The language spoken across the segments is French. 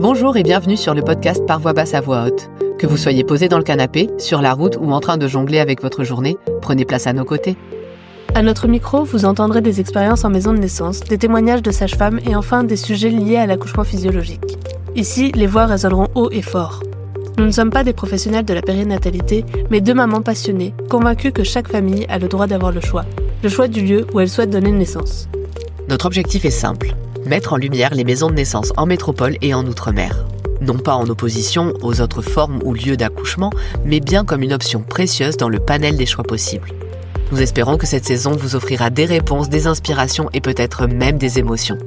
Bonjour et bienvenue sur le podcast Par voix basse à voix haute. Que vous soyez posé dans le canapé, sur la route ou en train de jongler avec votre journée, prenez place à nos côtés. À notre micro, vous entendrez des expériences en maison de naissance, des témoignages de sages-femmes et enfin des sujets liés à l'accouchement physiologique. Ici, les voix résonneront haut et fort. Nous ne sommes pas des professionnels de la périnatalité, mais deux mamans passionnées, convaincues que chaque famille a le droit d'avoir le choix du lieu où elle souhaite donner naissance. Notre objectif est simple, mettre en lumière les maisons de naissance en métropole et en outre-mer. Non pas en opposition aux autres formes ou lieux d'accouchement, mais bien comme une option précieuse dans le panel des choix possibles. Nous espérons que cette saison vous offrira des réponses, des inspirations et peut-être même des émotions.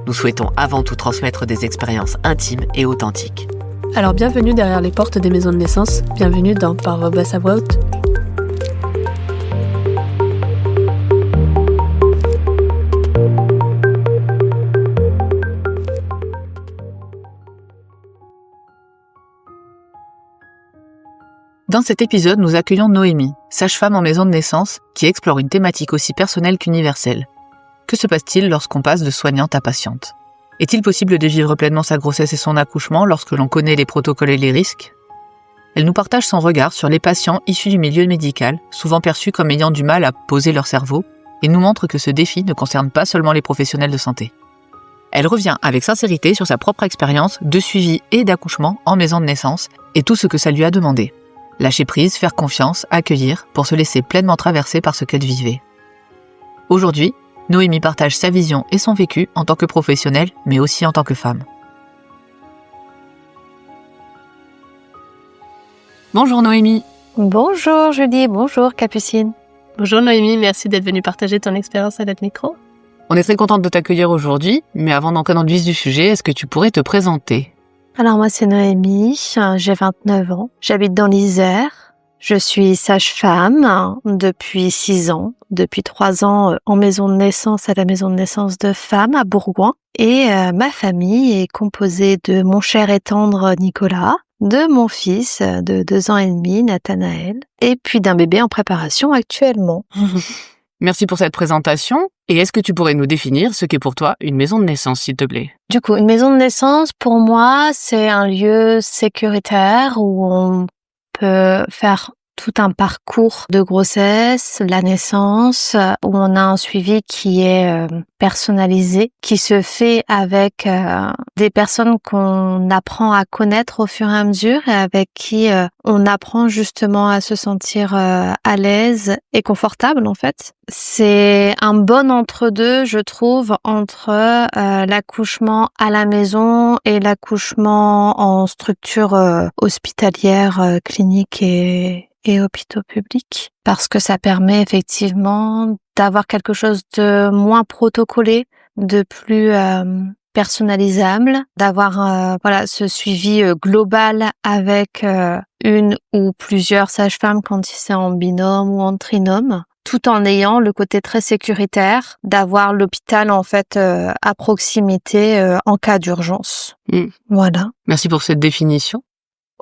Nous souhaitons avant tout transmettre des expériences intimes et authentiques. Alors bienvenue derrière les portes des maisons de naissance, bienvenue dans Par voix basse à voix haute. Dans cet épisode, nous accueillons Noémie, sage-femme en maison de naissance, qui explore une thématique aussi personnelle qu'universelle. Que se passe-t-il lorsqu'on passe de soignante à patiente ? Est-il possible de vivre pleinement sa grossesse et son accouchement lorsque l'on connaît les protocoles et les risques ? Elle nous partage son regard sur les patients issus du milieu médical, souvent perçus comme ayant du mal à poser leur cerveau, et nous montre que ce défi ne concerne pas seulement les professionnels de santé. Elle revient avec sincérité sur sa propre expérience de suivi et d'accouchement en maison de naissance et tout ce que ça lui a demandé. Lâcher prise, faire confiance, accueillir, pour se laisser pleinement traverser par ce qu'elle vivait. Aujourd'hui, Noémie partage sa vision et son vécu en tant que professionnelle, mais aussi en tant que femme. Bonjour Noémie. Bonjour Julie, bonjour Capucine. Bonjour Noémie, merci d'être venue partager ton expérience à notre micro. On est très contente de t'accueillir aujourd'hui, mais avant d'entrer dans le vif du sujet, est-ce que tu pourrais te présenter ? Alors moi c'est Noémie, j'ai 29 ans, j'habite dans l'Isère, je suis sage-femme depuis 6 ans, depuis 3 ans en maison de naissance à la maison de naissance de femmes à Bourgoin et ma famille est composée de mon cher et tendre Nicolas, de mon fils de 2 ans et demi Nathanaël et puis d'un bébé en préparation actuellement. Merci pour cette présentation. Et est-ce que tu pourrais nous définir ce qu'est pour toi une maison de naissance, s'il te plaît ? Du coup, une maison de naissance, pour moi, c'est un lieu sécuritaire où on peut faire tout un parcours de grossesse, la naissance, où on a un suivi qui est personnalisé, qui se fait avec des personnes qu'on apprend à connaître au fur et à mesure et avec qui on apprend justement à se sentir à l'aise et confortable en fait. C'est un bon entre-deux, je trouve, entre l'accouchement à la maison et l'accouchement en structure hospitalière, clinique et hôpitaux publics, parce que ça permet effectivement d'avoir quelque chose de moins protocolé, de plus personnalisable, d'avoir ce suivi global avec une ou plusieurs sages-femmes quand c'est en binôme ou en trinôme, tout en ayant le côté très sécuritaire d'avoir l'hôpital en fait à proximité en cas d'urgence. Voilà. Merci pour cette définition.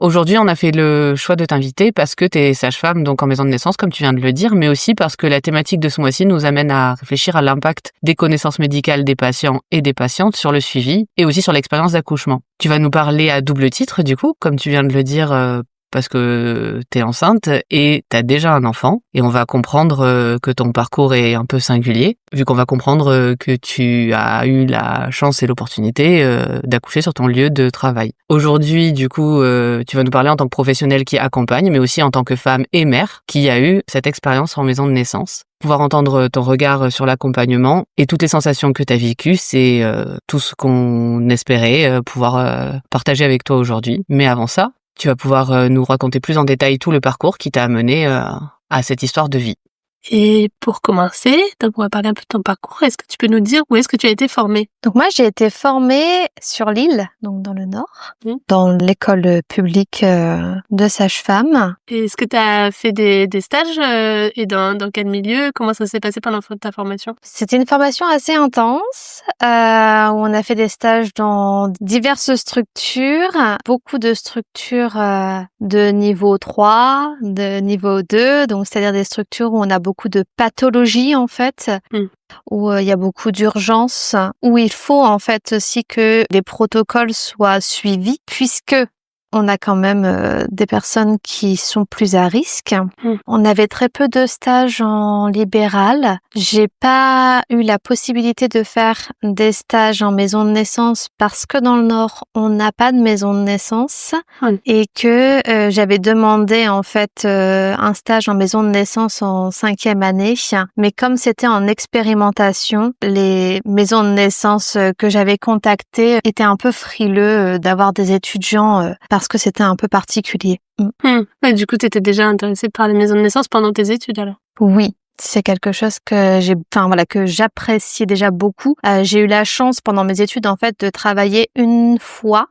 Aujourd'hui, on a fait le choix de t'inviter parce que tu es sage-femme, donc en maison de naissance, comme tu viens de le dire, mais aussi parce que la thématique de ce mois-ci nous amène à réfléchir à l'impact des connaissances médicales des patients et des patientes sur le suivi et aussi sur l'expérience d'accouchement. Tu vas nous parler à double titre, du coup, comme tu viens de le dire, parce que t'es enceinte et t'as déjà un enfant, et on va comprendre que ton parcours est un peu singulier, vu qu'on va comprendre que tu as eu la chance et l'opportunité d'accoucher sur ton lieu de travail. Aujourd'hui, du coup, tu vas nous parler en tant que professionnelle qui accompagne, mais aussi en tant que femme et mère qui a eu cette expérience en maison de naissance. Pouvoir entendre ton regard sur l'accompagnement et toutes les sensations que tu as vécues, c'est tout ce qu'on espérait pouvoir partager avec toi aujourd'hui. Mais avant ça, tu vas pouvoir nous raconter plus en détail tout le parcours qui t'a amené à cette histoire de vie. Et pour commencer, donc on va parler un peu de ton parcours. Est-ce que tu peux nous dire où est-ce que tu as été formée ? Donc moi, j'ai été formée sur l'île, donc dans le Nord, dans l'école publique de sage-femme. Et est-ce que tu as fait des stages et dans quel milieu ? Comment ça s'est passé pendant ta formation ? C'était une formation assez intense où on a fait des stages dans diverses structures, beaucoup de structures de niveau 3, de niveau 2, donc c'est-à-dire des structures où on a beaucoup beaucoup de pathologies en fait, où il y a beaucoup d'urgences, où il faut en fait aussi que les protocoles soient suivis, puisque on a quand même des personnes qui sont plus à risque. On avait très peu de stages en libéral. J'ai pas eu la possibilité de faire des stages en maison de naissance parce que dans le Nord, on n'a pas de maison de naissance et que j'avais demandé en fait un stage en maison de naissance en 5e année. Mais comme c'était en expérimentation, les maisons de naissance que j'avais contactées étaient un peu frileux d'avoir des étudiants parce que c'était un peu particulier. Ouais, du coup, tu étais déjà intéressée par les maisons de naissance pendant tes études alors? Oui, c'est quelque chose que que j'appréciais déjà beaucoup. J'ai eu la chance pendant mes études en fait de travailler une fois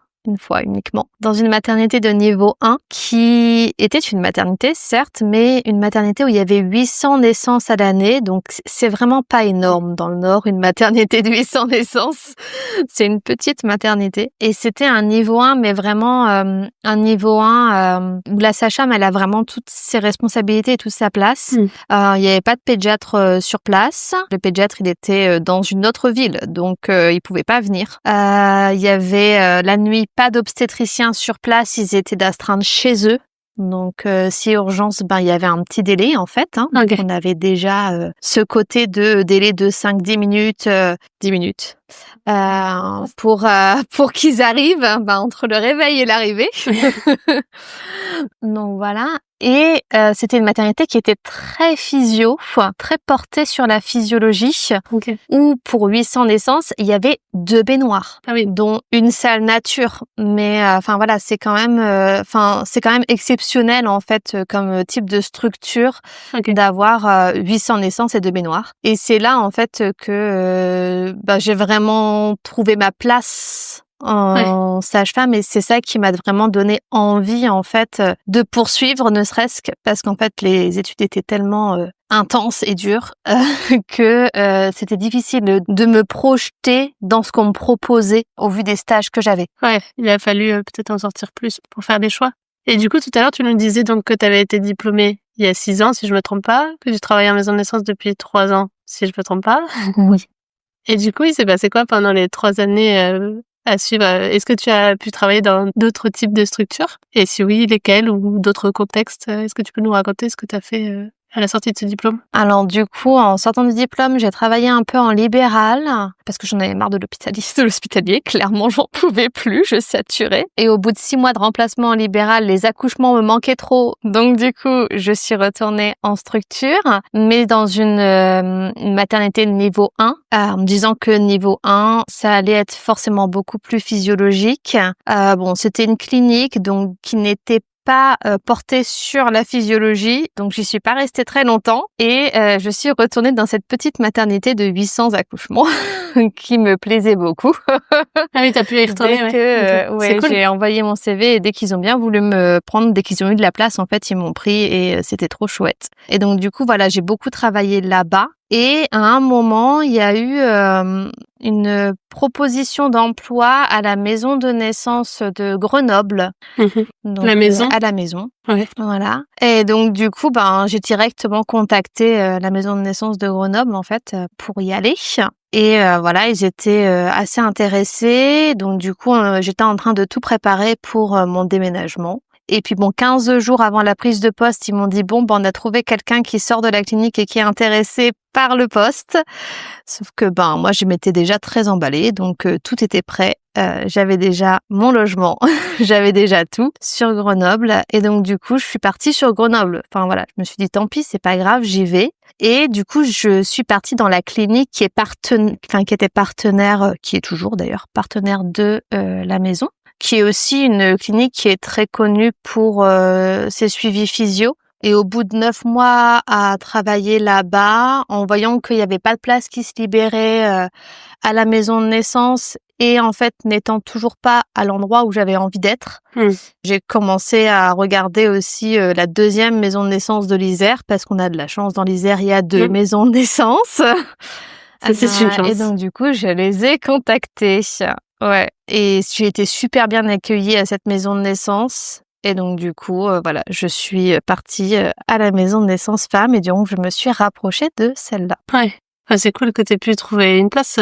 uniquement, dans une maternité de niveau 1 qui était une maternité, certes, mais une maternité où il y avait 800 naissances à l'année, donc c'est vraiment pas énorme dans le Nord, une maternité de 800 naissances. C'est une petite maternité. Et c'était un niveau 1, mais vraiment un niveau 1 où la sage-femme, elle a vraiment toutes ses responsabilités et toute sa place. Il n'y avait pas de pédiatre sur place. Le pédiatre, il était dans une autre ville, donc il pouvait pas venir. Il y avait la nuit pas d'obstétricien sur place, ils étaient d'astreinte chez eux. Donc, si urgence, il y avait un petit délai, en fait. Okay. On avait déjà ce côté de délai de 5-10 minutes, 10 minutes, pour qu'ils arrivent, entre le réveil et l'arrivée. Donc, voilà. Et c'était une maternité qui était très très portée sur la physiologie, où pour 800 naissances, il y avait 2 baignoires, dont une salle nature. Mais c'est quand même exceptionnel en fait comme type de structure d'avoir 800 naissances et 2 baignoires. Et c'est là en fait que j'ai vraiment trouvé ma place en sage-femme, et c'est ça qui m'a vraiment donné envie en fait de poursuivre, ne serait-ce que parce qu'en fait les études étaient tellement intenses et dures que c'était difficile de me projeter dans ce qu'on me proposait au vu des stages que j'avais. Ouais, il a fallu peut-être en sortir plus pour faire des choix. Et du coup, tout à l'heure, tu nous disais donc que tu avais été diplômée il y a 6 ans, si je me trompe pas, que tu travaillais en maison de naissance depuis 3 ans, si je me trompe pas. Oui. Et du coup, il s'est passé quoi pendant les 3 années à suivre? Est-ce que tu as pu travailler dans d'autres types de structures? Et si oui, lesquelles, ou d'autres contextes? Est-ce que tu peux nous raconter ce que tu as fait à la sortie de ce diplôme? Alors du coup, en sortant du diplôme, j'ai travaillé un peu en libéral parce que j'en avais marre de l'hospitalier. Clairement, j'en pouvais plus, je saturais. Et au bout de 6 mois de remplacement en libéral, les accouchements me manquaient trop. Donc du coup, je suis retournée en structure, mais dans une maternité de niveau 1, en me disant que niveau 1, ça allait être forcément beaucoup plus physiologique. C'était une clinique donc qui n'était pas portée sur la physiologie, donc j'y suis pas restée très longtemps et je suis retournée dans cette petite maternité de 800 accouchements qui me plaisait beaucoup. Ah oui, t'as pu y retourner, c'est cool. J'ai envoyé mon CV et dès qu'ils ont bien voulu me prendre, dès qu'ils ont eu de la place, en fait, ils m'ont pris et c'était trop chouette. Et donc du coup, voilà, j'ai beaucoup travaillé là-bas. Et à un moment, il y a eu une proposition d'emploi à la maison de naissance de Grenoble. Donc, la maison. À la maison. Ouais. Voilà. Et donc du coup, j'ai directement contacté la maison de naissance de Grenoble en fait pour y aller. Et ils étaient assez intéressés. Donc du coup, j'étais en train de tout préparer pour mon déménagement. Et puis 15 jours avant la prise de poste, ils m'ont dit on a trouvé quelqu'un qui sort de la clinique et qui est intéressé par le poste. Sauf que moi je m'étais déjà très emballée, donc tout était prêt. J'avais déjà mon logement, j'avais déjà tout sur Grenoble, et donc du coup je suis partie sur Grenoble. Je me suis dit tant pis, c'est pas grave, j'y vais. Et du coup je suis partie dans la clinique qui était partenaire, qui est toujours d'ailleurs partenaire de la maison, qui est aussi une clinique qui est très connue pour ses suivis physio. Et au bout de 9 mois à travailler là-bas, en voyant qu'il n'y avait pas de place qui se libérait à la maison de naissance, et en fait n'étant toujours pas à l'endroit où j'avais envie d'être, j'ai commencé à regarder aussi la 2e maison de naissance de l'Isère, parce qu'on a de la chance dans l'Isère, il y a 2 maisons de naissance. C'est une chance. Et donc du coup, je les ai contactés. Ouais. Et j'ai été super bien accueillie à cette maison de naissance. Et donc du coup, voilà, je suis partie à la maison de naissance femme et donc je me suis rapprochée de celle-là. Ouais. Enfin, c'est cool que tu aies pu trouver une place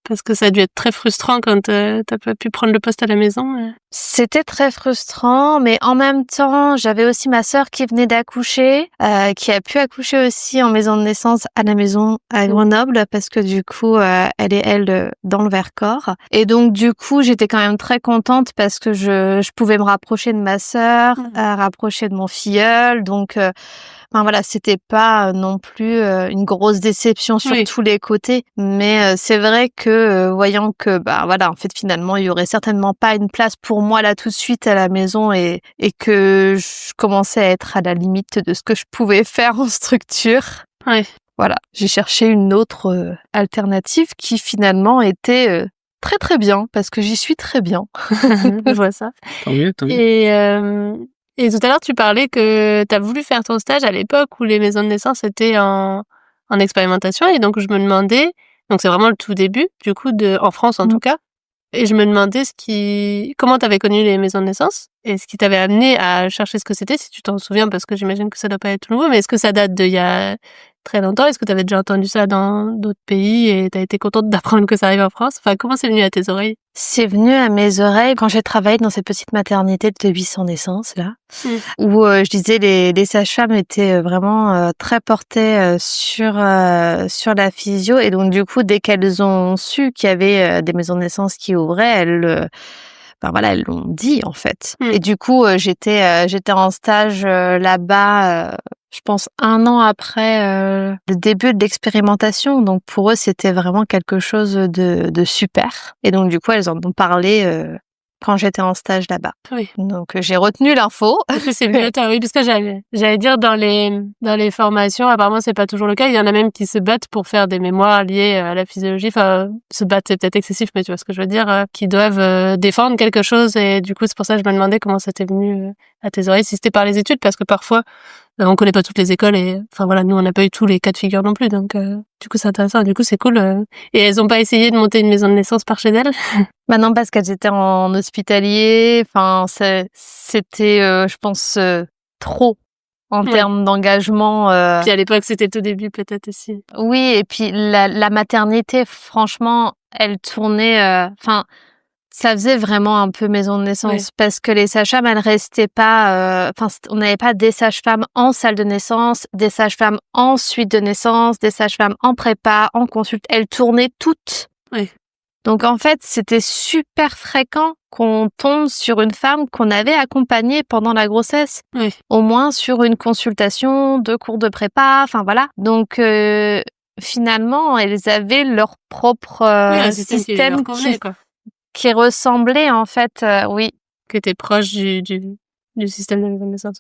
parce que ça a dû être très frustrant quand t'as pas pu prendre le poste à la maison. C'était très frustrant, mais en même temps, j'avais aussi ma sœur qui venait d'accoucher, qui a pu accoucher aussi en maison de naissance à la maison à Grenoble parce que du coup, elle dans le Vercors. Et donc du coup, j'étais quand même très contente parce que je pouvais me rapprocher de ma sœur, rapprocher de mon filleul, donc enfin voilà, c'était pas non plus une grosse déception sur tous les côtés, mais c'est vrai que voyant que voilà, en fait finalement, il y aurait certainement pas une place pour moi là tout de suite à la maison et que je commençais à être à la limite de ce que je pouvais faire en structure. Ouais. Voilà, j'ai cherché une autre alternative qui finalement était très très bien parce que j'y suis très bien. Je vois ça. Tant mieux, tant mieux. Et tout à l'heure, tu parlais que tu as voulu faire ton stage à l'époque où les maisons de naissance étaient en expérimentation. Et donc, je me demandais, donc c'est vraiment le tout début, du coup, en France en tout cas. Et je me demandais comment tu avais connu les maisons de naissance et ce qui t'avait amené à chercher ce que c'était, si tu t'en souviens, parce que j'imagine que ça doit pas être tout nouveau, mais est-ce que ça date d'il y a très longtemps? Est-ce que tu avais déjà entendu ça dans d'autres pays et tu as été contente d'apprendre que ça arrive en France? Enfin, comment c'est venu à tes oreilles? C'est venu à mes oreilles quand j'ai travaillé dans cette petite maternité de 800 naissances là, où je disais les sages-femmes étaient vraiment très portées sur la physio et donc du coup dès qu'elles ont su qu'il y avait des maisons de naissance qui ouvraient, elles l'ont dit en fait. Et du coup j'étais en stage là-bas. Je pense 1 an après le début de l'expérimentation. Donc pour eux, c'était vraiment quelque chose de super. Et donc du coup, elles en ont parlé quand j'étais en stage là-bas. Oui. Donc j'ai retenu l'info. C'est mieux, oui, parce que j'allais dire dans les formations, apparemment c'est pas toujours le cas. Il y en a même qui se battent pour faire des mémoires liées à la physiologie. Enfin, se battre c'est peut-être excessif, mais tu vois ce que je veux dire, qui doivent défendre quelque chose. Et du coup, c'est pour ça que je me demandais comment c'était venu à tes oreilles, si c'était par les études, parce que parfois on connaît pas toutes les écoles et enfin voilà, nous on n'a pas eu tous les cas de figure non plus, donc du coup c'est intéressant, du coup c'est cool. Et elles ont pas essayé de monter une maison de naissance par chez elles? Bah non, parce qu'elles étaient en hospitalier. Enfin, c'était, je pense, trop en termes d'engagement. Puis à l'époque c'était le tout début peut-être aussi. Oui, et puis la maternité, franchement, elle tournait. Enfin. Ça faisait vraiment un peu maison de naissance parce que les sages-femmes, elles restaient pas. Enfin, on n'avait pas des sages-femmes en salle de naissance, des sages-femmes en suite de naissance, des sages-femmes en prépa, en consulte. Elles tournaient toutes. Oui. Donc en fait, c'était super fréquent qu'on tombe sur une femme qu'on avait accompagnée pendant la grossesse, au moins sur une consultation, 2 cours de prépa. Enfin voilà. Donc finalement, elles avaient leur propre système qui ressemblait en fait, oui. Que t'es proche du système de maison de naissance,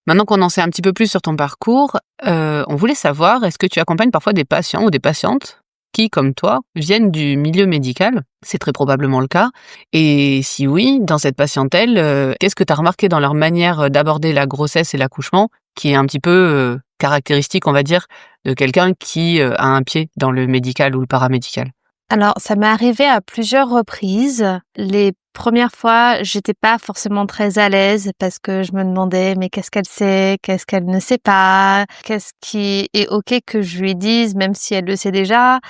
Maintenant qu'on en sait un petit peu plus sur ton parcours, on voulait savoir, est-ce que tu accompagnes parfois des patients ou des patientes qui, comme toi, viennent du milieu médical? C'est très probablement le cas. Et si oui, dans cette patientèle, qu'est-ce que tu as remarqué dans leur manière d'aborder la grossesse et l'accouchement qui est un petit peu caractéristique, on va dire, de quelqu'un qui a un pied dans le médical ou le paramédical? Alors, ça m'est arrivé à plusieurs reprises. Les premières fois, j'étais pas forcément très à l'aise parce que je me demandais, mais qu'est-ce qu'elle sait? Qu'est-ce qu'elle ne sait pas? Qu'est-ce qui est OK que je lui dise, même si elle le sait déjà?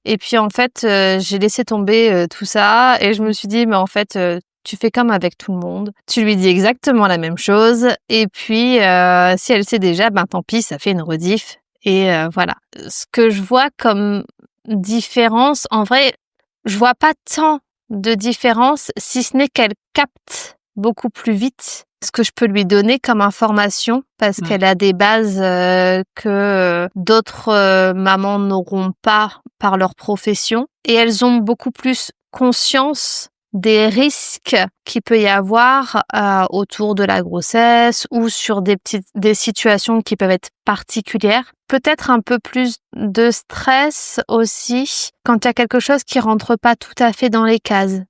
Et puis, en fait, j'ai laissé tomber tout ça et je me suis dit, mais en fait, tu fais comme avec tout le monde. Tu lui dis exactement la même chose. Et puis, si elle sait déjà, ben tant pis, ça fait une rediff. Et voilà. Ce que je vois comme différence, en vrai, je vois pas tant de différence, si ce n'est qu'elle capte beaucoup plus vite ce que je peux lui donner comme information, parce qu'elle a des bases que d'autres mamans n'auront pas par leur profession, et elles ont beaucoup plus conscience des risques qu'il peut y avoir autour de la grossesse ou sur des situations qui peuvent être particulières. Peut-être un peu plus de stress aussi quand il y a quelque chose qui rentre pas tout à fait dans les cases.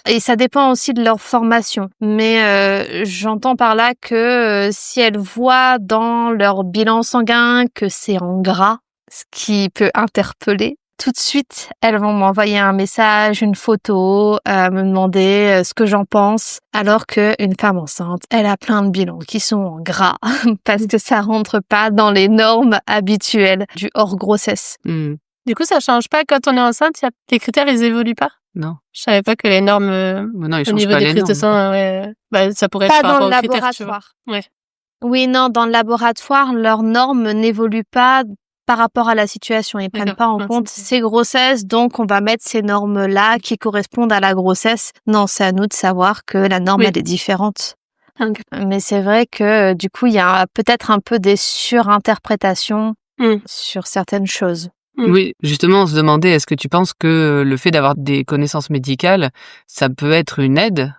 Et ça dépend aussi de leur formation. Mais j'entends par là que si elles voient dans leur bilan sanguin que c'est en gras, ce qui peut interpeller, tout de suite, elles vont m'envoyer un message, une photo, me demander ce que j'en pense. Alors qu'une femme enceinte, elle a plein de bilans qui sont en gras parce que ça rentre pas dans les normes habituelles du hors grossesse. Du coup, ça change pas quand on est enceinte, les critères, ils évoluent pas? Non. Je savais pas que les normes Non, ils au changent niveau pas des les prises de normes. sang, ça pourrait être Pas par dans le rapport aux critères, tu vois. laboratoire. Ouais. Oui, non, dans le laboratoire, leurs normes n'évoluent pas par rapport à la situation. Ils prennent pas en compte ces grossesses, donc on va mettre ces normes-là qui correspondent à la grossesse. Non, c'est à nous de savoir que la norme, elle est différente. Okay. Mais c'est vrai que du coup, il y a peut-être un peu des surinterprétations sur certaines choses. Oui, justement, on se demandait, est-ce que tu penses que le fait d'avoir des connaissances médicales, ça peut être une aide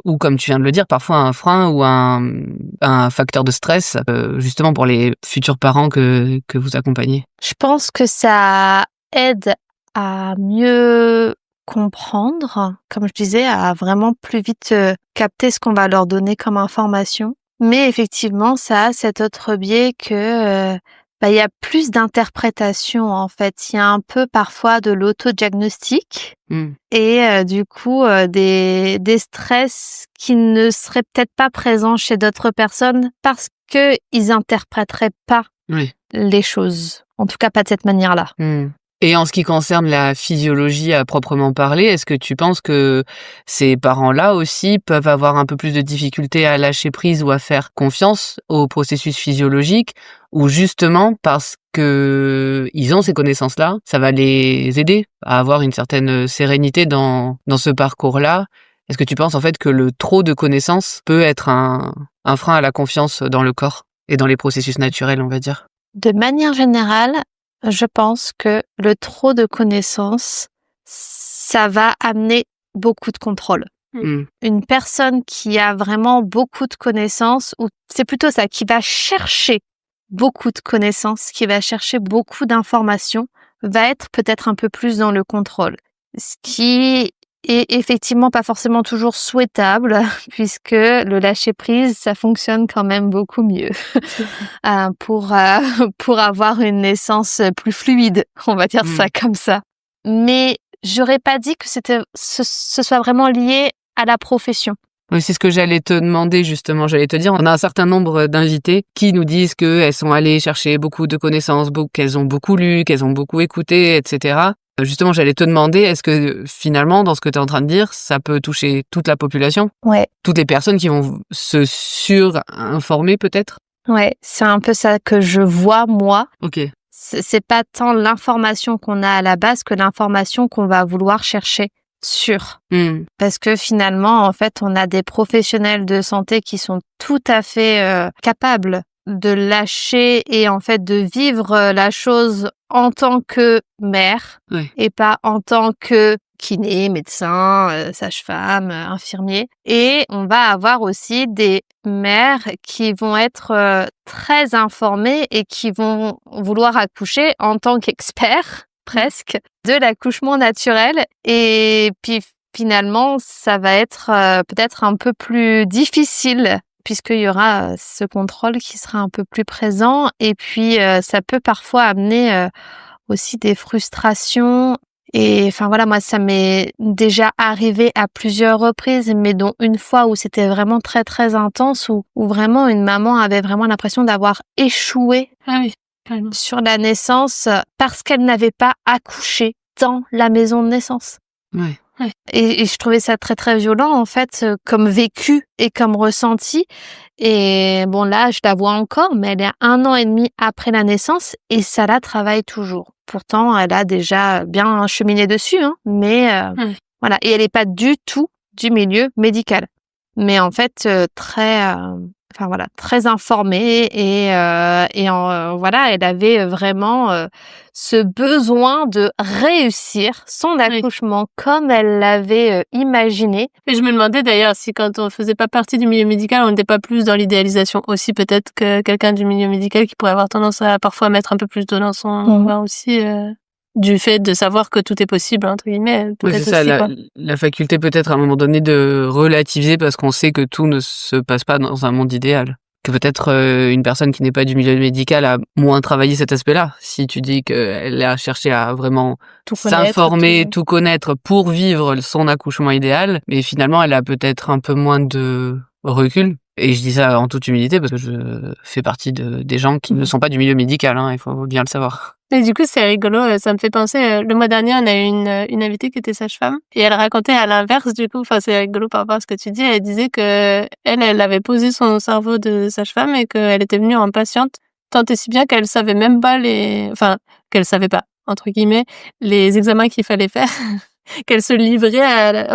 ou comme tu viens de le dire, parfois un frein ou un facteur de stress, justement pour les futurs parents que vous accompagnez? Je pense que ça aide à mieux comprendre, comme je disais, à vraiment plus vite capter ce qu'on va leur donner comme information. Mais effectivement, ça a cet autre biais que il y a plus d'interprétation en fait. Il y a un peu parfois de l'autodiagnostic et du coup des stress qui ne seraient peut-être pas présents chez d'autres personnes parce que ils interpréteraient pas les choses. En tout cas, pas de cette manière-là. Et en ce qui concerne la physiologie à proprement parler, est-ce que tu penses que ces parents-là aussi peuvent avoir un peu plus de difficultés à lâcher prise ou à faire confiance au processus physiologique, ou justement parce que ils ont ces connaissances-là, ça va les aider à avoir une certaine sérénité dans ce parcours-là? Est-ce que tu penses en fait que le trop de connaissances peut être un frein à la confiance dans le corps et dans les processus naturels, on va dire? De manière générale, je pense que le trop de connaissances, ça va amener beaucoup de contrôle. Une personne qui a vraiment beaucoup de connaissances, ou c'est plutôt ça, qui va chercher beaucoup de connaissances, qui va chercher beaucoup d'informations, va être peut-être un peu plus dans le contrôle. Ce qui est effectivement pas forcément toujours souhaitable, puisque le lâcher-prise, ça fonctionne quand même beaucoup mieux pour avoir une naissance plus fluide, on va dire ça comme ça. Mais j'aurais pas dit que ce soit vraiment lié à la profession. Oui, c'est ce que j'allais te demander justement. J'allais te dire, on a un certain nombre d'invités qui nous disent qu'elles sont allées chercher beaucoup de connaissances, qu'elles ont beaucoup lu, qu'elles ont beaucoup écouté, etc. Justement, j'allais te demander, est-ce que finalement, dans ce que tu es en train de dire, ça peut toucher toute la population? Ouais. Toutes les personnes qui vont se surinformer peut-être? Ouais, c'est un peu ça que je vois moi. Ok. C'est pas tant l'information qu'on a à la base que l'information qu'on va vouloir chercher sur. Parce que finalement, en fait, on a des professionnels de santé qui sont tout à fait capables de lâcher et en fait de vivre la chose en tant que mère et pas en tant que kiné, médecin, sage-femme, infirmier. Et on va avoir aussi des mères qui vont être très informées et qui vont vouloir accoucher en tant qu'experts presque de l'accouchement naturel. Et puis finalement, ça va être peut-être un peu plus difficile puisqu'il y aura ce contrôle qui sera un peu plus présent. Et puis, ça peut parfois amener aussi des frustrations. Et enfin voilà, moi, ça m'est déjà arrivé à plusieurs reprises, mais dont une fois où c'était vraiment très, très intense, où vraiment une maman avait vraiment l'impression d'avoir échoué sur la naissance parce qu'elle n'avait pas accouché dans la maison de naissance. Et je trouvais ça très très violent en fait, comme vécu et comme ressenti. Et bon là, je la vois encore, mais elle est 1 an et demi après la naissance et ça la travaille toujours. Pourtant, elle a déjà bien cheminé dessus, mais voilà. Et elle n'est pas du tout du milieu médical, mais en fait très informée et voilà, elle avait vraiment ce besoin de réussir son accouchement comme elle l'avait imaginé. Et je me demandais d'ailleurs si quand on faisait pas partie du milieu médical, on n'était pas plus dans l'idéalisation aussi, peut-être que quelqu'un du milieu médical qui pourrait avoir tendance à parfois mettre un peu plus de dans son vin aussi. Du fait de savoir que tout est possible, entre guillemets. Oui, c'est ça, la faculté peut-être à un moment donné de relativiser parce qu'on sait que tout ne se passe pas dans un monde idéal. que peut-être une personne qui n'est pas du milieu médical a moins travaillé cet aspect-là. Si tu dis qu'elle a cherché à vraiment Tout connaître, s'informer, tout. tout connaître pour vivre son accouchement idéal, mais finalement elle a peut-être un peu moins de recul. Et je dis ça en toute humilité parce que je fais partie des gens qui ne sont pas du milieu médical, hein, il faut bien le savoir. Et du coup, c'est rigolo, ça me fait penser, le mois dernier, on a eu une invitée qui était sage-femme et elle racontait à l'inverse du coup, enfin c'est rigolo par rapport à ce que tu dis, elle disait que elle avait posé son cerveau de sage-femme et qu'elle était venue en patiente, tant et si bien qu'elle savait même pas qu'elle savait pas, entre guillemets, les examens qu'il fallait faire. Qu'elle se livrait ouais,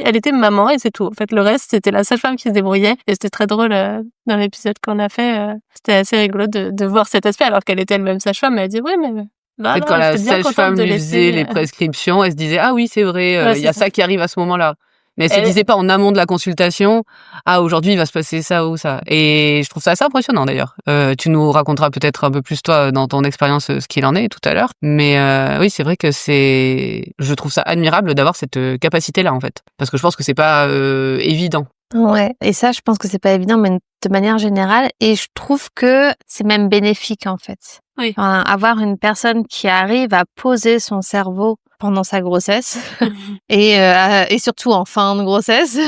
elle était maman et c'est tout. En fait, le reste, c'était la sage-femme qui se débrouillait et c'était très drôle, dans l'épisode qu'on a fait, c'était assez rigolo de voir cet aspect alors qu'elle était elle-même sage-femme, elle dit: «Oui, mais là, Peut-être quand la j'étais bien contente sage-femme de lui faisait laisser, les prescriptions, elle se disait: «Ah oui, c'est vrai, ouais, il y c'est a ça. ça qui arrive à ce moment-là». Mais elle se Elle disait pas en amont de la consultation: «Ah aujourd'hui, il va se passer ça ou ça». Et je trouve ça assez impressionnant d'ailleurs. Tu nous raconteras peut-être un peu plus toi, dans ton expérience, ce qu'il en est tout à l'heure. Mais oui, c'est vrai que je trouve ça admirable d'avoir cette, capacité-là, en fait. Parce que je pense que c'est pas, évident. Ouais, et ça, je pense que c'est pas évident, mais de manière générale, et je trouve que c'est même bénéfique en fait. Oui. Enfin, avoir une personne qui arrive à poser son cerveau pendant sa grossesse et surtout en fin de grossesse,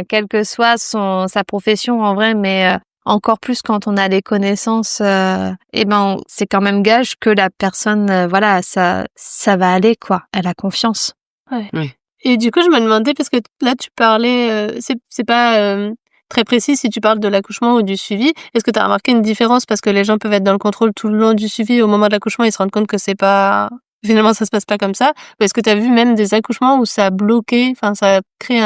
quelle que soit sa profession en vrai, mais encore plus quand on a les connaissances, et ben c'est quand même gage que la personne, voilà, ça va aller quoi. Elle a confiance. Ouais. Oui. Et du coup, je me demandais parce que là, tu parlais, c'est pas, très précis si tu parles de l'accouchement ou du suivi. Est-ce que tu as remarqué une différence? Parce que les gens peuvent être dans le contrôle tout le long du suivi, au moment de l'accouchement, ils se rendent compte que c'est pas finalement, ça se passe pas comme ça. Ou est-ce que tu as vu même des accouchements où ça a bloqué, enfin, ça a créé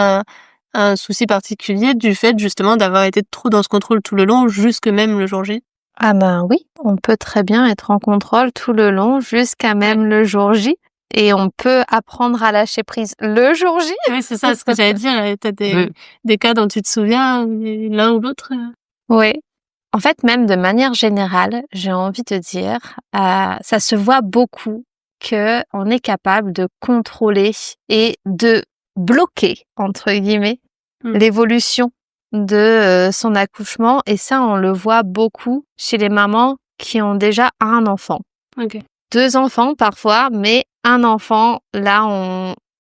un souci particulier du fait justement d'avoir été trop dans ce contrôle tout le long, jusque même le jour J? Ah ben oui, on peut très bien être en contrôle tout le long jusqu'à même le jour J, et on peut apprendre à lâcher prise le jour J. Oui, c'est ça ce que j'allais dire. Tu as des cas dont tu te souviens, l'un ou l'autre? Oui. En fait, même de manière générale, j'ai envie de dire, ça se voit beaucoup que on est capable de contrôler et de bloquer, entre guillemets, l'évolution de son accouchement, et ça, on le voit beaucoup chez les mamans qui ont déjà un enfant. OK. 2 enfants parfois, mais un enfant, là,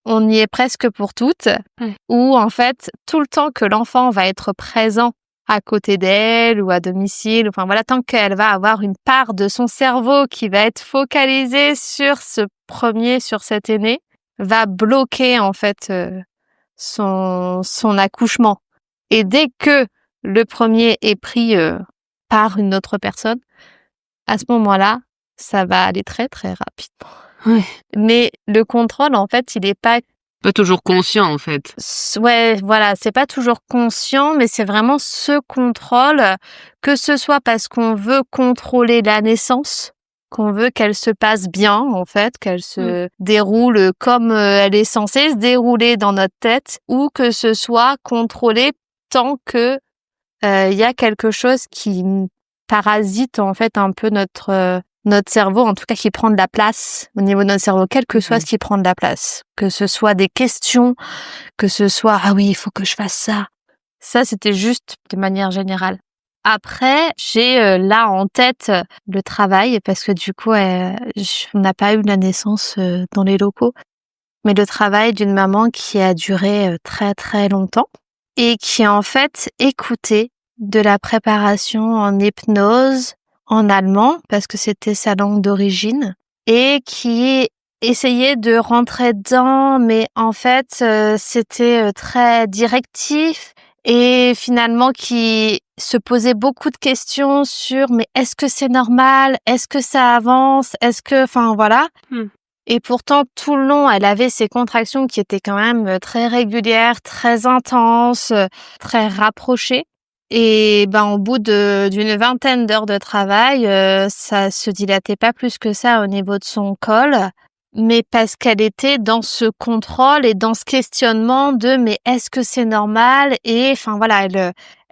on y est presque pour toutes. Ouais. Où en fait, tout le temps que l'enfant va être présent à côté d'elle ou à domicile, enfin voilà, tant qu'elle va avoir une part de son cerveau qui va être focalisée sur sur cet aîné, va bloquer en fait son accouchement. Et dès que le premier est pris par une autre personne, à ce moment-là, ça va aller très très rapidement. Ouais. Mais le contrôle, en fait, il est pas Pas toujours conscient, en fait. ouais, voilà, c'est pas toujours conscient, mais c'est vraiment ce contrôle, que ce soit parce qu'on veut contrôler la naissance, qu'on veut qu'elle se passe bien, en fait, qu'elle se déroule comme elle est censée se dérouler dans notre tête, ou que ce soit contrôlé tant que il y a quelque chose qui parasite en fait un peu notre cerveau, en tout cas qui prend de la place au niveau de notre cerveau, quel que soit ce qui prend de la place, que ce soit des questions, que ce soit ah oui, il faut que je fasse ça. Ça, c'était juste de manière générale. Après, j'ai là en tête le travail, parce que du coup, on n'a pas eu la naissance dans les locaux, mais le travail d'une maman qui a duré très très longtemps et qui a en fait écouté de la préparation en hypnose en allemand, parce que c'était sa langue d'origine, et qui essayait de rentrer dedans, mais en fait c'était très directif, et finalement qui se posait beaucoup de questions sur mais est-ce que c'est normal, est-ce que ça avance, est-ce que, enfin voilà. Et pourtant, tout le long, elle avait ces contractions qui étaient quand même très régulières, très intenses, très rapprochées. Et ben, au bout d'une vingtaine d'heures de travail, ça se dilatait pas plus que ça au niveau de son col, mais parce qu'elle était dans ce contrôle et dans ce questionnement de mais est-ce que c'est normal? Et enfin voilà,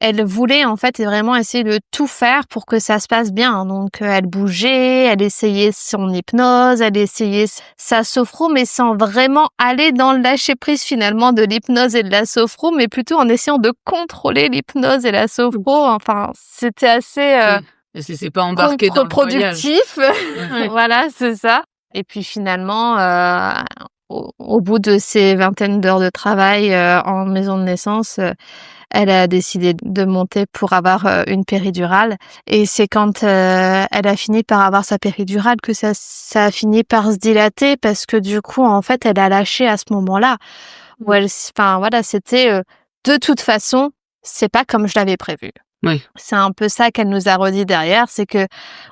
elle voulait en fait vraiment essayer de tout faire pour que ça se passe bien. Donc elle bougeait, elle essayait son hypnose, elle essayait sa sophro, mais sans vraiment aller dans le lâcher prise finalement de l'hypnose et de la sophro, mais plutôt en essayant de contrôler l'hypnose et la sophro. Enfin, c'était assez Et c'est pas embarqué dans le voyage. contre-productif. Voilà, c'est ça. Et puis finalement, au bout de ces vingtaines d'heures de travail en maison de naissance, elle a décidé de monter pour avoir une péridurale. Et c'est quand elle a fini par avoir sa péridurale que ça a fini par se dilater, parce que du coup, en fait, elle a lâché à ce moment-là. Où enfin voilà, c'était de toute façon, c'est pas comme je l'avais prévu. Oui. C'est un peu ça qu'elle nous a redit derrière, c'est que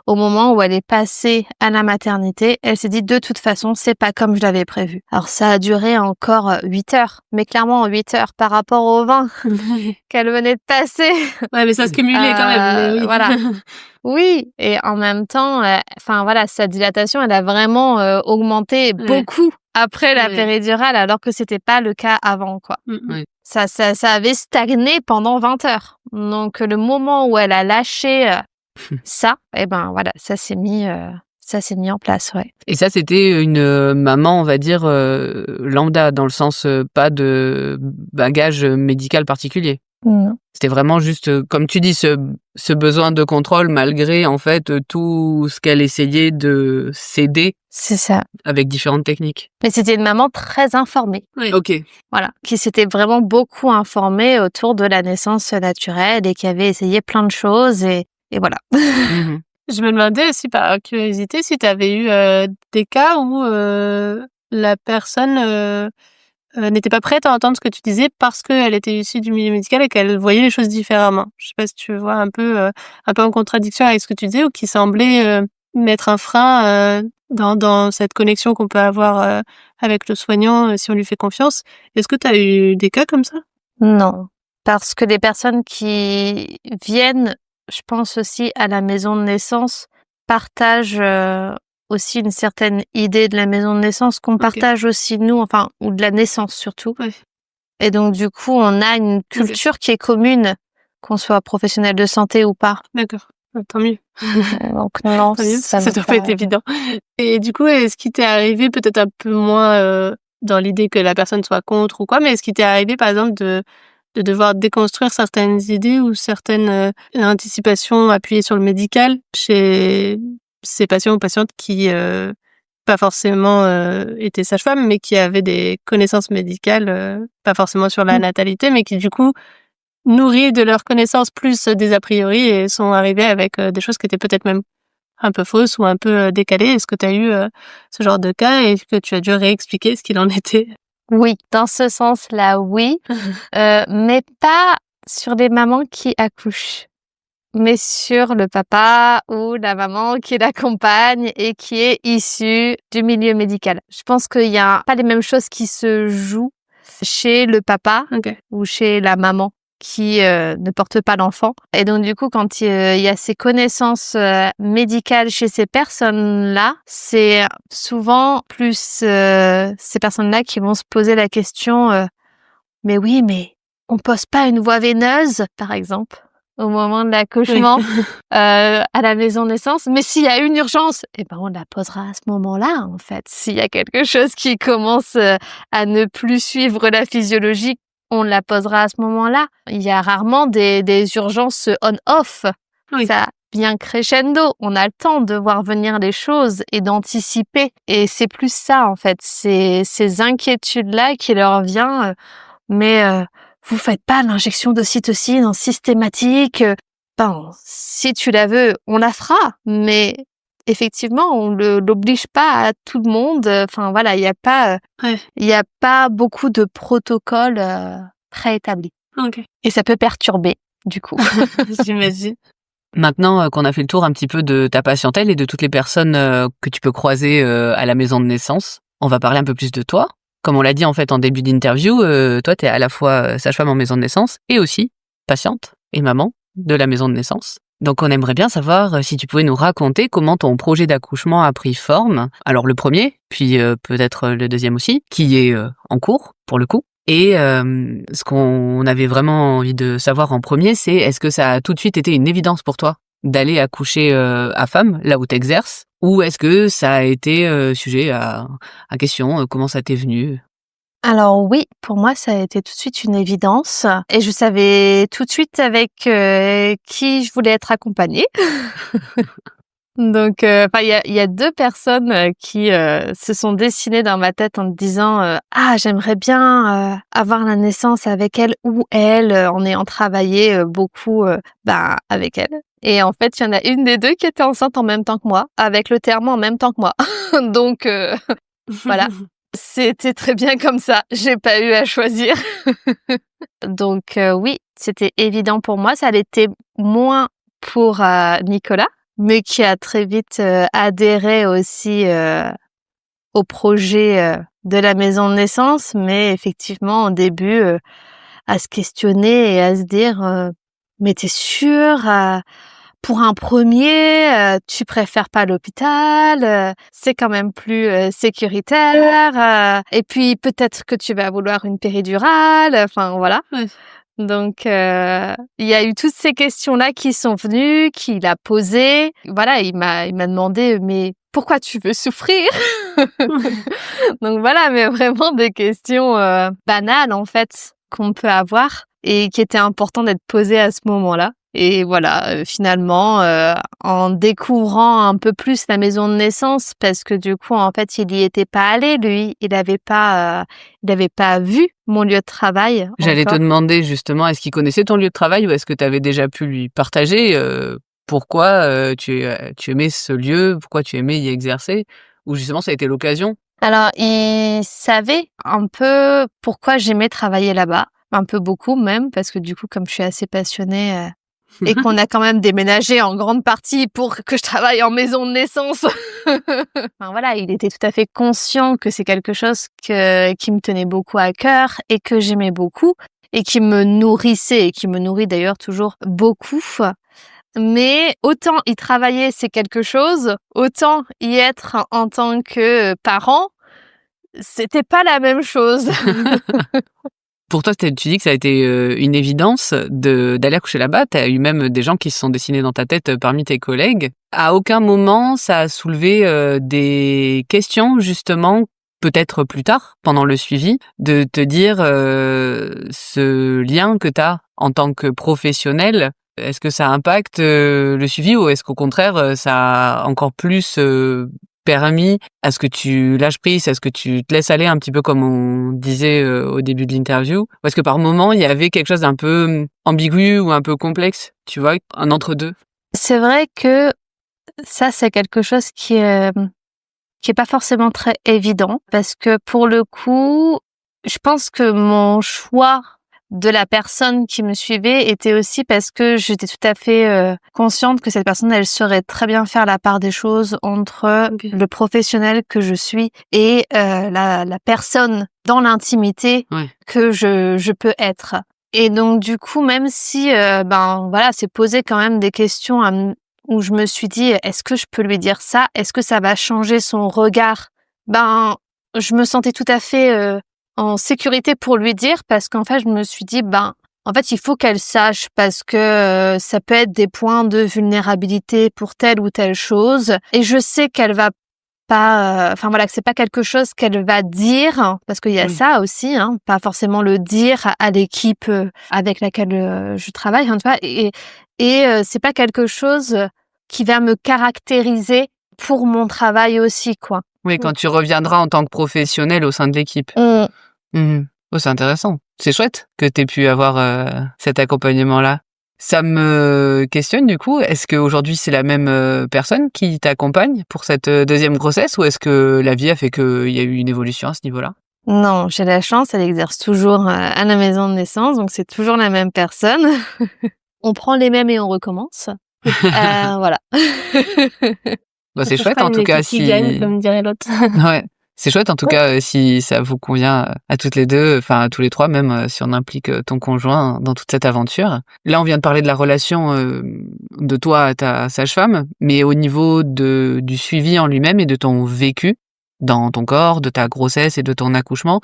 au moment où elle est passée à la maternité, elle s'est dit de toute façon, c'est pas comme je l'avais prévu. Alors ça a duré encore 8 heures, mais clairement 8 heures par rapport aux 20 qu'elle venait de passer. Ouais, mais ça se cumulait quand même. Mais oui. Voilà. Oui, et en même temps, enfin voilà, sa dilatation, elle a vraiment augmenté beaucoup après la péridurale, alors que c'était pas le cas avant, quoi. Ouais. Ça avait stagné pendant 20 heures. Donc le moment où elle a lâché ça, et ben voilà, ça s'est mis en place, ouais. Et ça, c'était une maman, on va dire, lambda, dans le sens pas de bagage médical particulier. Non. C'était vraiment juste, comme tu dis, ce besoin de contrôle malgré, en fait, tout ce qu'elle essayait de s'aider. C'est ça. Avec différentes techniques. Mais c'était une maman très informée. Oui. Ok. Voilà. Qui s'était vraiment beaucoup informée autour de la naissance naturelle et qui avait essayé plein de choses et voilà. Mmh. Je me demandais aussi, par curiosité, si tu avais eu des cas où la personne n'était pas prête à entendre ce que tu disais parce qu'elle était issue du milieu médical et qu'elle voyait les choses différemment. Je sais pas si tu vois un peu en contradiction avec ce que tu disais, ou qui semblait mettre un frein dans cette connexion qu'on peut avoir avec le soignant si on lui fait confiance. Est-ce que tu as eu des cas comme ça? Non, parce que les personnes qui viennent, je pense aussi à la maison de naissance, partagent aussi une certaine idée de la maison de naissance qu'on partage aussi nous, enfin, ou de la naissance surtout. Ouais. Et donc du coup, on a une culture qui est commune, qu'on soit professionnel de santé ou pas. D'accord. Tant mieux. Donc non, Tant mieux, ça doit pas être évident. Et du coup, est-ce qu'il t'est arrivé, peut-être un peu moins dans l'idée que la personne soit contre ou quoi, mais est-ce qu'il t'est arrivé par exemple de devoir déconstruire certaines idées ou certaines anticipations appuyées sur le médical chez ces patients ou patientes qui pas forcément étaient sages-femmes, mais qui avaient des connaissances médicales, pas forcément sur la natalité, mais qui du coup, nourris de leurs connaissances plus des a priori, et sont arrivés avec des choses qui étaient peut-être même un peu fausses ou un peu décalées. Est-ce que tu as eu ce genre de cas et que tu as dû réexpliquer ce qu'il en était? Oui, dans ce sens-là, oui, mais pas sur des mamans qui accouchent, mais sur le papa ou la maman qui l'accompagne et qui est issue du milieu médical. Je pense qu'il y a pas les mêmes choses qui se jouent chez le papa ou chez la maman qui ne porte pas l'enfant. Et donc du coup, quand il y a ces connaissances médicales chez ces personnes-là, c'est souvent plus ces personnes-là qui vont se poser la question mais oui, mais on pose pas une voie veineuse, par exemple, au moment de l'accouchement à la maison de naissance. Mais s'il y a une urgence, eh ben on la posera à ce moment-là, en fait. S'il y a quelque chose qui commence à ne plus suivre la physiologie, on la posera à ce moment-là. Il y a rarement des urgences on-off. Oui. Ça vient crescendo. On a le temps de voir venir les choses et d'anticiper. Et c'est plus ça, en fait. C'est ces inquiétudes-là qui leur vient. Mais vous faites pas l'injection d'ocytocine en systématique. Ben, si tu la veux, on la fera. Mais effectivement, on l'oblige pas à tout le monde. Enfin voilà, il y a pas beaucoup de protocoles préétablis. Ok. Et ça peut perturber, du coup. J'imagine. Maintenant qu'on a fait le tour un petit peu de ta patientèle et de toutes les personnes que tu peux croiser à la maison de naissance, on va parler un peu plus de toi. Comme on l'a dit en fait en début d'interview, toi t'es à la fois sage-femme en maison de naissance et aussi patiente et maman de la maison de naissance. Donc on aimerait bien savoir si tu pouvais nous raconter comment ton projet d'accouchement a pris forme. Alors le premier, puis peut-être le deuxième aussi, qui est en cours pour le coup. Et ce qu'on avait vraiment envie de savoir en premier, c'est est-ce que ça a tout de suite été une évidence pour toi d'aller accoucher à femme, là où tu exerces, ou est-ce que ça a été sujet à question, comment ça t'est venu? Alors oui, pour moi, ça a été tout de suite une évidence et je savais tout de suite avec qui je voulais être accompagnée. Donc, enfin, il y a 2 personnes qui se sont dessinées dans ma tête en me disant ah, j'aimerais bien avoir la naissance avec elle ou elle en ayant travaillé beaucoup avec elle. Et en fait, il y en a une des 2 qui était enceinte en même temps que moi, avec le terme en même temps que moi. Donc voilà, c'était très bien comme ça. J'ai pas eu à choisir. Donc oui, c'était évident pour moi. Ça l'était moins pour Nicolas, mais qui a très vite adhéré aussi au projet de la maison de naissance, mais effectivement au début à se questionner et à se dire mais t'es sûre pour un premier tu préfères pas l'hôpital, c'est quand même plus sécuritaire et puis peut-être que tu vas vouloir une péridurale, enfin voilà. Ouais. Donc, il y a eu toutes ces questions-là qui sont venues, qu'il a posées. Voilà, il m'a demandé: «Mais pourquoi tu veux souffrir?» Donc voilà, mais vraiment des questions, banales, en fait, qu'on peut avoir et qui étaient importantes d'être posées à ce moment-là. Et voilà, finalement, en découvrant un peu plus la maison de naissance, parce que du coup, en fait, il y était pas allé, lui. Il avait pas vu mon lieu de travail J'allais te encore. demander justement, est-ce qu'il connaissait ton lieu de travail ou est-ce que tu avais déjà pu lui partager pourquoi tu aimais ce lieu, pourquoi tu aimais y exercer, ou justement ça a été l'occasion? Alors, il savait un peu pourquoi j'aimais travailler là-bas, un peu beaucoup même, parce que du coup, comme je suis assez passionnée et qu'on a quand même déménagé en grande partie pour que je travaille en maison de naissance. Enfin voilà, il était tout à fait conscient que c'est quelque chose qui me tenait beaucoup à cœur et que j'aimais beaucoup et qui me nourrissait et qui me nourrit d'ailleurs toujours beaucoup. Mais autant y travailler, c'est quelque chose, autant y être en tant que parent, c'était pas la même chose. Pour toi, tu dis que ça a été une évidence d'aller accoucher là-bas. Tu as eu même des gens qui se sont dessinés dans ta tête parmi tes collègues. À aucun moment, ça a soulevé des questions, justement, peut-être plus tard, pendant le suivi, de te dire ce lien que tu as en tant que professionnel, est-ce que ça impacte le suivi ou est-ce qu'au contraire, ça a encore plus permis à ce que tu lâches prise, à ce que tu te laisses aller un petit peu comme on disait au début de l'interview? Ou est-ce que par moment, il y avait quelque chose d'un peu ambigu ou un peu complexe, tu vois, un entre-deux? C'est vrai que ça, c'est quelque chose qui est pas forcément très évident parce que pour le coup, je pense que mon choix de la personne qui me suivait était aussi parce que j'étais tout à fait consciente que cette personne, elle saurait très bien faire la part des choses entre OK. le professionnel que je suis et la personne dans l'intimité Ouais. que je peux être. Et donc du coup, même si voilà, c'est posé quand même des questions où je me suis dit: «Est-ce que je peux lui dire ça? Est-ce que ça va changer son regard?» Je me sentais tout à fait en sécurité pour lui dire parce qu'en fait, je me suis dit: en fait, il faut qu'elle sache parce que ça peut être des points de vulnérabilité pour telle ou telle chose et je sais qu'elle va pas, enfin voilà, que c'est pas quelque chose qu'elle va dire parce qu'il y a Oui. ça aussi, hein, pas forcément le dire à l'équipe avec laquelle je travaille, hein, tu vois? Et c'est pas quelque chose qui va me caractériser pour mon travail aussi, quoi. Oui, quand tu reviendras en tant que professionnel au sein de l'équipe. Mmh. Mmh. Oh, c'est intéressant. C'est chouette que tu aies pu avoir cet accompagnement-là. Ça me questionne du coup, est-ce qu'aujourd'hui c'est la même personne qui t'accompagne pour cette deuxième grossesse ou est-ce que la vie a fait qu'il y a eu une évolution à ce niveau-là? Non, j'ai la chance, elle exerce toujours à la maison de naissance, donc c'est toujours la même personne. On prend les mêmes et on recommence. Voilà. Bah, c'est Ce chouette sera en une tout cas équipe qui gagne, si comme dirait l'autre. ouais, c'est chouette en tout cas si ça vous convient à toutes les 2, enfin à tous les 3 même si on implique ton conjoint dans toute cette aventure. Là, on vient de parler de la relation de toi à ta sage-femme, mais au niveau du suivi en lui-même et de ton vécu dans ton corps, de ta grossesse et de ton accouchement,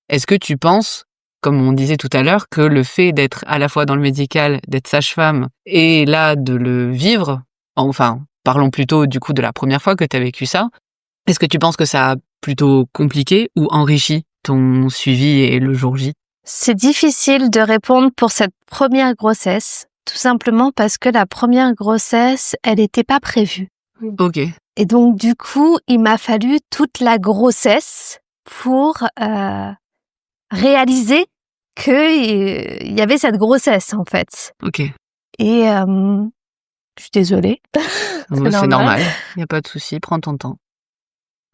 est-ce que tu penses comme on disait tout à l'heure, que le fait d'être à la fois dans le médical, d'être sage-femme, et là, de le vivre, enfin, parlons plutôt du coup de la première fois que tu as vécu ça, est-ce que tu penses que ça a plutôt compliqué ou enrichi ton suivi et le jour J? C'est difficile de répondre pour cette première grossesse, tout simplement parce que la première grossesse, elle n'était pas prévue. Ok. Et donc, du coup, il m'a fallu toute la grossesse pour réaliser qu'il y avait cette grossesse, en fait. Ok. Et je suis désolée. Ouais, c'est normal. Il n'y a pas de souci. Prends ton temps.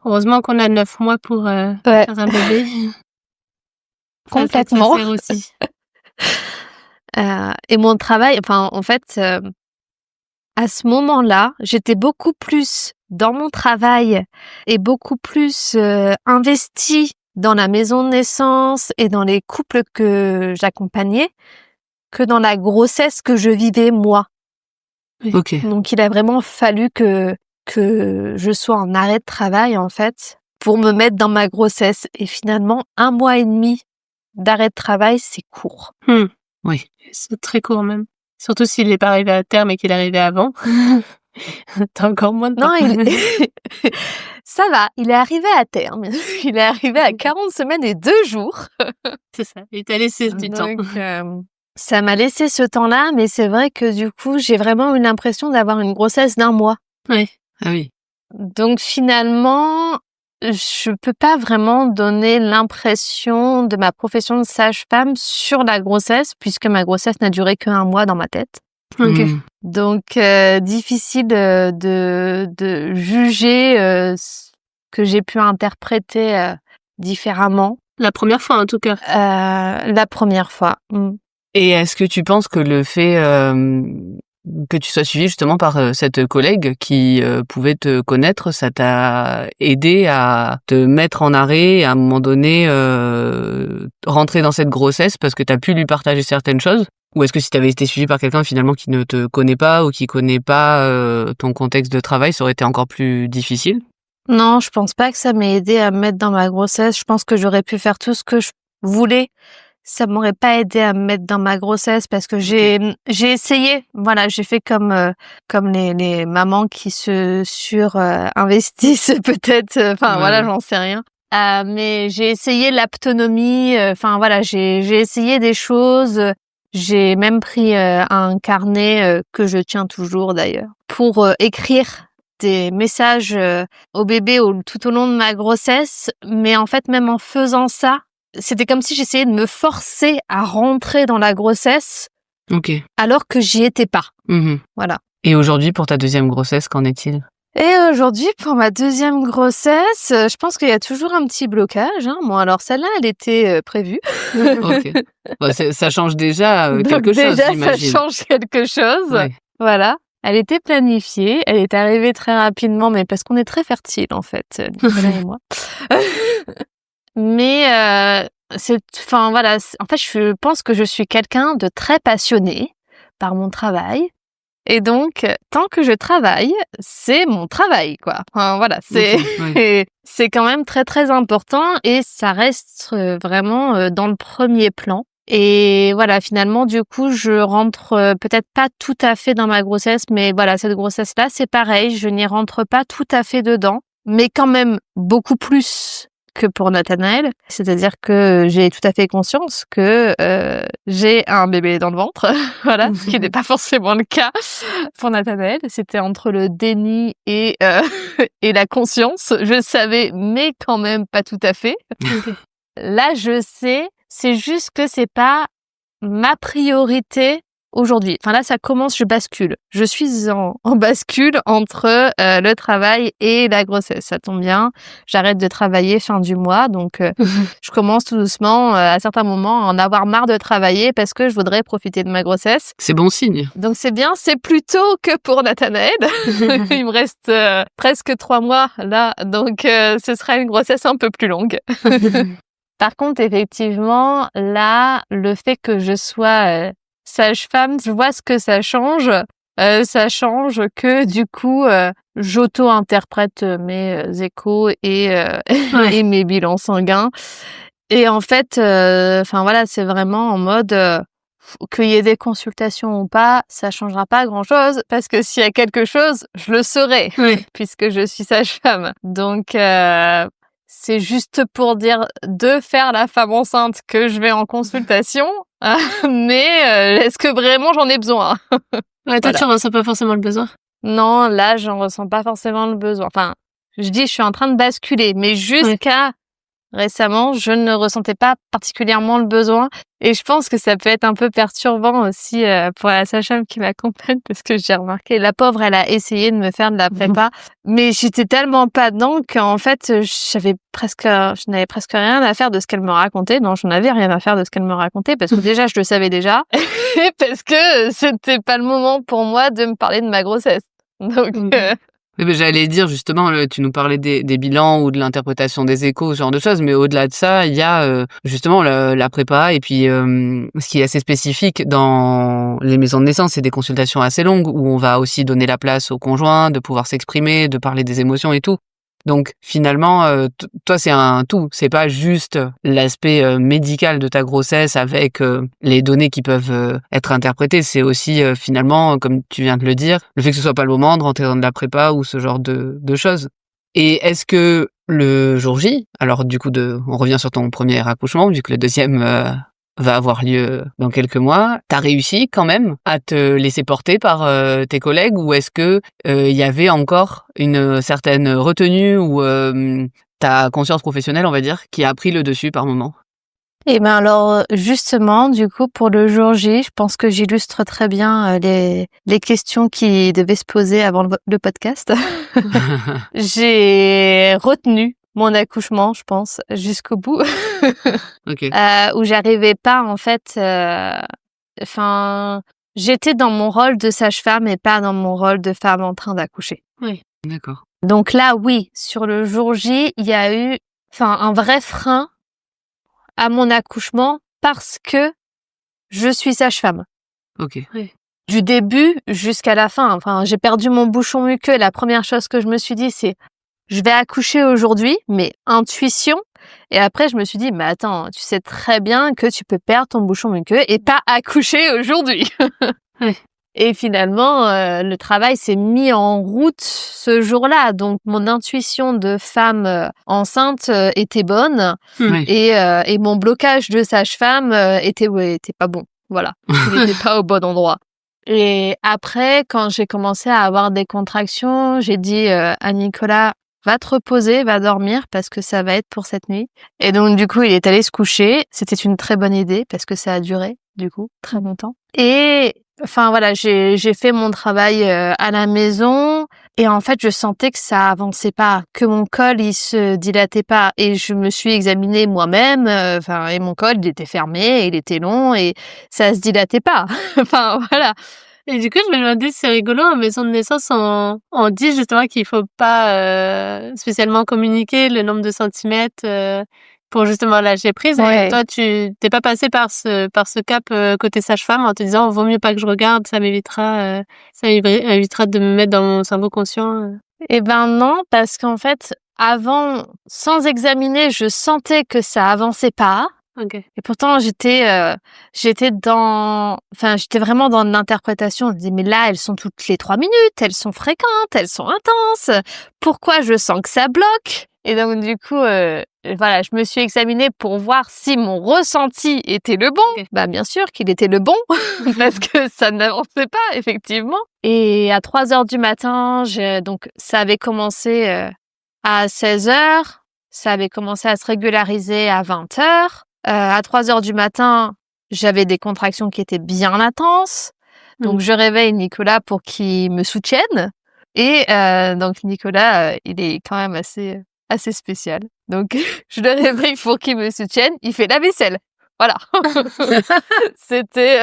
Heureusement qu'on a 9 mois pour faire un bébé. Complètement. Ça sert aussi. Et mon travail, enfin, en fait, à ce moment-là, j'étais beaucoup plus dans mon travail et beaucoup plus investie dans la maison de naissance et dans les couples que j'accompagnais que dans la grossesse que je vivais moi. Ok. Donc, il a vraiment fallu que je sois en arrêt de travail, en fait, pour me mettre dans ma grossesse. Et finalement, 1 mois et demi d'arrêt de travail, c'est court. Oui. C'est très court même. Surtout s'il n'est pas arrivé à terme et qu'il est arrivé avant. T'as encore moins de temps. Non, ça va, il est arrivé à terme. Il est arrivé à 40 semaines et 2 jours. C'est ça. Il t'a laissé du temps. Ça m'a laissé ce temps-là, mais c'est vrai que du coup, j'ai vraiment eu l'impression d'avoir une grossesse d'1 mois. Oui. Ah oui. Donc finalement, je peux pas vraiment donner l'impression de ma profession de sage-femme sur la grossesse, puisque ma grossesse n'a duré que1 mois dans ma tête. Ok. Donc difficile de juger ce que j'ai pu interpréter différemment. La première fois en tout cas. La première fois. Et est-ce que tu penses que le fait que tu sois suivie justement par cette collègue qui pouvait te connaître, ça t'a aidé à te mettre en arrêt et à un moment donné rentrer dans cette grossesse parce que tu as pu lui partager certaines choses? Ou est-ce que si tu avais été suivie par quelqu'un finalement qui ne te connaît pas ou qui connaît pas ton contexte de travail, ça aurait été encore plus difficile? Non, je pense pas que ça m'ait aidé à me mettre dans ma grossesse. Je pense que j'aurais pu faire tout ce que je voulais. Ça m'aurait pas aidé à me mettre dans ma grossesse parce que j'ai essayé. Voilà, j'ai fait comme les mamans qui se investissent peut-être. Enfin voilà, j'en sais rien. Mais j'ai essayé l'autonomie. Enfin voilà, j'ai essayé des choses. J'ai même pris un carnet que je tiens toujours d'ailleurs pour écrire des messages au bébé tout au long de ma grossesse. Mais en fait, même en faisant ça, c'était comme si j'essayais de me forcer à rentrer dans la grossesse, alors que j'y étais pas. Voilà. Et aujourd'hui, pour ta deuxième grossesse, qu'en est-il? Et aujourd'hui, pour ma deuxième grossesse, je pense qu'il y a toujours un petit blocage. Bon, alors celle-là, elle était prévue. Ok. Bah, ça change déjà quelque chose, j'imagine. Déjà, ça change quelque chose. Ouais. Voilà. Elle était planifiée. Elle est arrivée très rapidement, mais parce qu'on est très fertiles, en fait, Nicolas et moi. Mais voilà. En fait, je pense que je suis quelqu'un de très passionné par mon travail. Et donc, tant que je travaille, c'est mon travail, quoi. Enfin, voilà, c'est quand même très, très important et ça reste vraiment dans le premier plan. Et voilà, finalement, du coup, je rentre peut-être pas tout à fait dans ma grossesse, mais voilà, cette grossesse-là, c'est pareil, je n'y rentre pas tout à fait dedans, mais quand même beaucoup plus que pour Nathanaël. C'est-à-dire que j'ai tout à fait conscience que j'ai un bébé dans le ventre, voilà, ce qui n'est pas forcément le cas pour Nathanaël. C'était entre le déni et la conscience. Je savais, mais quand même pas tout à fait. Là, je sais, c'est juste que c'est pas ma priorité aujourd'hui. Enfin là, ça commence, je bascule. Je suis en bascule entre le travail et la grossesse. Ça tombe bien, j'arrête de travailler fin du mois, donc je commence tout doucement à certains moments à en avoir marre de travailler parce que je voudrais profiter de ma grossesse. C'est bon signe. Donc c'est bien, c'est plus tôt que pour Nathanaël. Il me reste presque 3 mois là, donc ce sera une grossesse un peu plus longue. Par contre, effectivement, là, le fait que je sois sage-femme, je vois ce que ça change. Ça change que du coup, j'auto-interprète mes échos et mes bilans sanguins. Et en fait, voilà, c'est vraiment en mode qu'il y ait des consultations ou pas, ça changera pas grand-chose parce que s'il y a quelque chose, je le saurai puisque je suis sage-femme. Donc c'est juste pour dire de faire la femme enceinte que je vais en consultation, mais est-ce que vraiment j'en ai besoin? Ouais, toi, tu ressens pas forcément le besoin? Non, là, j'en ressens pas forcément le besoin. Enfin, je dis, je suis en train de basculer, mais jusqu'à récemment, je ne ressentais pas particulièrement le besoin. Et je pense que ça peut être un peu perturbant aussi pour la sage-femme qui m'accompagne parce que j'ai remarqué, la pauvre, elle a essayé de me faire de la prépa, mais j'étais tellement pas dedans qu'en fait, je n'avais presque rien à faire de ce qu'elle me racontait. Non, je n'avais rien à faire de ce qu'elle me racontait parce que déjà, je le savais déjà et parce que c'était pas le moment pour moi de me parler de ma grossesse. Donc, Oui, mais j'allais dire justement, tu nous parlais des bilans ou de l'interprétation des échos, ce genre de choses, mais au-delà de ça, il y a justement la prépa et puis ce qui est assez spécifique dans les maisons de naissance, c'est des consultations assez longues où on va aussi donner la place au conjoint, de pouvoir s'exprimer, de parler des émotions et tout. Donc finalement, toi c'est un tout, c'est pas juste l'aspect médical de ta grossesse avec les données qui peuvent être interprétées, c'est aussi finalement, comme tu viens de le dire, le fait que ce soit pas le moment de rentrer dans de la prépa ou ce genre de choses. Et est-ce que le jour J, alors du coup on revient sur ton premier accouchement, vu que le deuxième va avoir lieu dans quelques mois, t'as réussi quand même à te laisser porter par tes collègues ou est-ce que il y avait encore une certaine retenue ou ta conscience professionnelle, on va dire, qui a pris le dessus par moment? Et ben alors justement, du coup, pour le jour J, je pense que j'illustre très bien les questions qui devaient se poser avant le podcast. J'ai retenu mon accouchement, je pense, jusqu'au bout. Okay. Où j'arrivais pas en fait. J'étais dans mon rôle de sage-femme et pas dans mon rôle de femme en train d'accoucher. Oui. D'accord. Donc là, oui, sur le jour J, il y a eu, un vrai frein à mon accouchement parce que je suis sage-femme. Ok. Du début jusqu'à la fin. Enfin, j'ai perdu mon bouchon muqueux. La première chose que je me suis dit, c'est je vais accoucher aujourd'hui, mais intuition. Et après, je me suis dit, mais attends, tu sais très bien que tu peux perdre ton bouchon muqueux et pas accoucher aujourd'hui. Et finalement, le travail s'est mis en route ce jour-là. Donc, mon intuition de femme enceinte était bonne et mon blocage de sage-femme était pas bon. Voilà, il n'était pas au bon endroit. Et après, quand j'ai commencé à avoir des contractions, j'ai dit à Nicolas, va te reposer, va dormir parce que ça va être pour cette nuit. Et donc, du coup, il est allé se coucher. C'était une très bonne idée parce que ça a duré, du coup, très longtemps. Et voilà, j'ai fait mon travail à la maison et en fait, je sentais que ça avançait pas, que mon col, il se dilatait pas. Et je me suis examinée moi-même, et mon col, il était fermé, il était long et ça se dilatait pas. Voilà. Et du coup, je me demandais si c'est rigolo, en maison de naissance, on dit justement qu'il faut pas spécialement communiquer le nombre de centimètres pour justement lâcher prise. Ouais. Et toi, tu t'es pas passé par ce cap côté sage-femme en te disant vaut mieux pas que je regarde, ça m'évitera de me mettre dans mon cerveau conscient. Eh ben non, parce qu'en fait, avant, sans examiner, je sentais que ça avançait pas. Okay. Et pourtant, j'étais vraiment dans l'interprétation. Je me dis, mais là, elles sont toutes les 3 minutes, elles sont fréquentes, elles sont intenses. Pourquoi je sens que ça bloque? Et donc, du coup, je me suis examinée pour voir si mon ressenti était le bon. Okay. Bah, bien sûr qu'il était le bon, parce que ça n'avançait pas, effectivement. Et à 3h du matin, ça avait commencé à 16h, ça avait commencé à se régulariser à 20h. À 3h du matin, j'avais des contractions qui étaient bien intenses. Donc, je réveille Nicolas pour qu'il me soutienne. Et donc, Nicolas, il est quand même assez spécial. Donc, je le réveille pour qu'il me soutienne. Il fait la vaisselle. Voilà. C'était...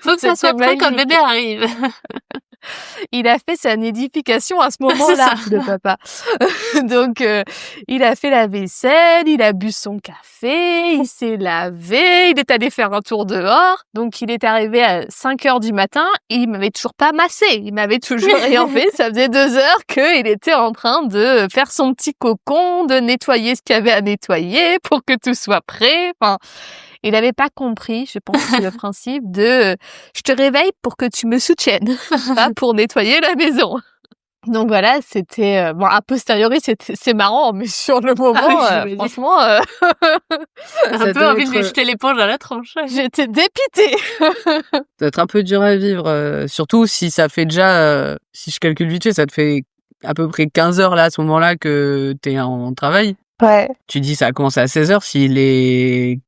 Faut que ça soit prêt quand le bébé arrive. il a fait sa nidification à ce moment-là, le papa. Donc, il a fait la vaisselle, il a bu son café, il s'est lavé, il est allé faire un tour dehors. Donc, il est arrivé à 5h du matin, il m'avait toujours pas massé, il m'avait toujours rien fait. Ça faisait 2 heures qu'il était en train de faire son petit cocon, de nettoyer ce qu'il y avait à nettoyer pour que tout soit prêt. Enfin, il n'avait pas compris, je pense, le principe de je te réveille pour que tu me soutiennes, pas pour nettoyer la maison. Donc voilà, c'était bon, a posteriori c'est marrant, mais sur le moment, franchement, un peu envie de lui jeter l'éponge à la tronche. J'étais dépitée. Ça doit être un peu dur à vivre, surtout si ça fait déjà, si je calcule vite fait, ça te fait à peu près 15 heures là à ce moment-là que t'es en travail. Ouais. Tu dis ça a commencé à 16h, s'il est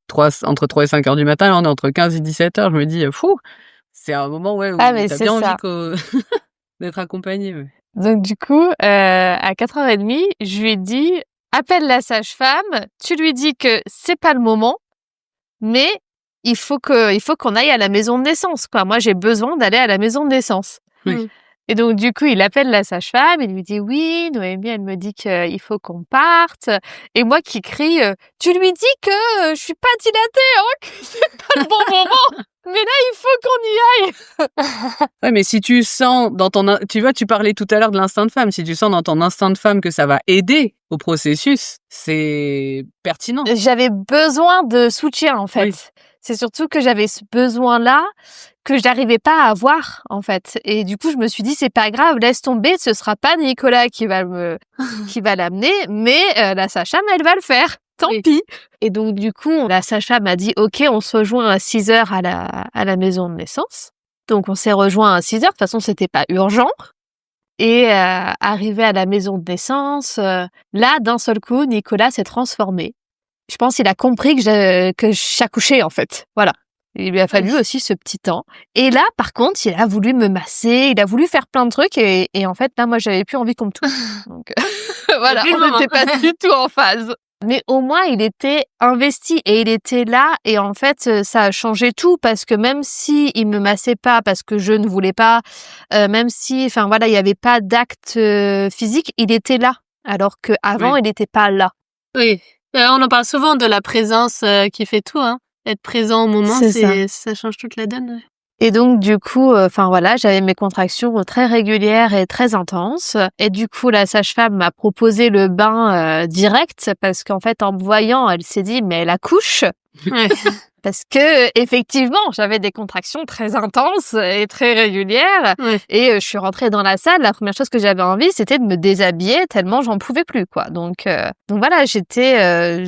entre 3 et 5 heures du matin, là on est entre 15 et 17 heures, je me dis fou, c'est un moment où t'as bien envie d'être accompagné. Ouais. Donc du coup, à 4h30, je lui ai dit appelle la sage-femme, tu lui dis que c'est pas le moment, mais il faut qu'on aille à la maison de naissance, quoi. Moi, j'ai besoin d'aller à la maison de naissance. Oui. Et donc, du coup, il appelle la sage-femme, il lui dit oui, Noémie, elle me dit qu'il faut qu'on parte. Et moi qui crie, tu lui dis que je suis pas dilatée, hein, que c'est pas le bon moment. Mais là, il faut qu'on y aille. Ouais, mais si tu sens dans tu vois, tu parlais tout à l'heure de l'instinct de femme, si tu sens dans ton instinct de femme que ça va aider au processus, c'est pertinent. J'avais besoin de soutien, en fait. Oui. C'est surtout que j'avais ce besoin-là que je n'arrivais pas à avoir, en fait. Et du coup, je me suis dit, c'est pas grave, laisse tomber, ce sera pas Nicolas qui va l'amener, mais la sage-femme, elle va le faire. Tant pis. Et donc, du coup, la sage-femme m'a dit, OK, on se rejoint à 6h à la maison de naissance. Donc, on s'est rejoint à 6h. De toute façon, c'était pas urgent. Et arrivé à la maison de naissance, là, d'un seul coup, Nicolas s'est transformé. Je pense qu'il a compris que j'accouchais, en fait. Voilà. Il lui a fallu aussi ce petit temps. Et là, par contre, il a voulu me masser, il a voulu faire plein de trucs. Et en fait, là, moi, j'avais plus envie qu'on me touche. Donc, voilà, on n'était pas du tout en phase. Mais au moins, il était investi et il était là. Et en fait, ça a changé tout parce que même si il me massait pas parce que je ne voulais pas, même si, enfin voilà, il y avait pas d'acte physique, il était là. Alors que avant, il n'était pas là. Oui. On en parle souvent de la présence qui fait tout, hein. Être présent au moment, ça change toute la donne. Ouais. Et donc, du coup, voilà, j'avais mes contractions très régulières et très intenses. Et du coup, la sage-femme m'a proposé le bain direct parce qu'en fait, en me voyant, elle s'est dit, mais elle accouche. Ouais. Parce que, effectivement, j'avais des contractions très intenses et très régulières. Ouais. Et je suis rentrée dans la salle. La première chose que j'avais envie, c'était de me déshabiller tellement j'en pouvais plus, quoi. Donc voilà, j'étais,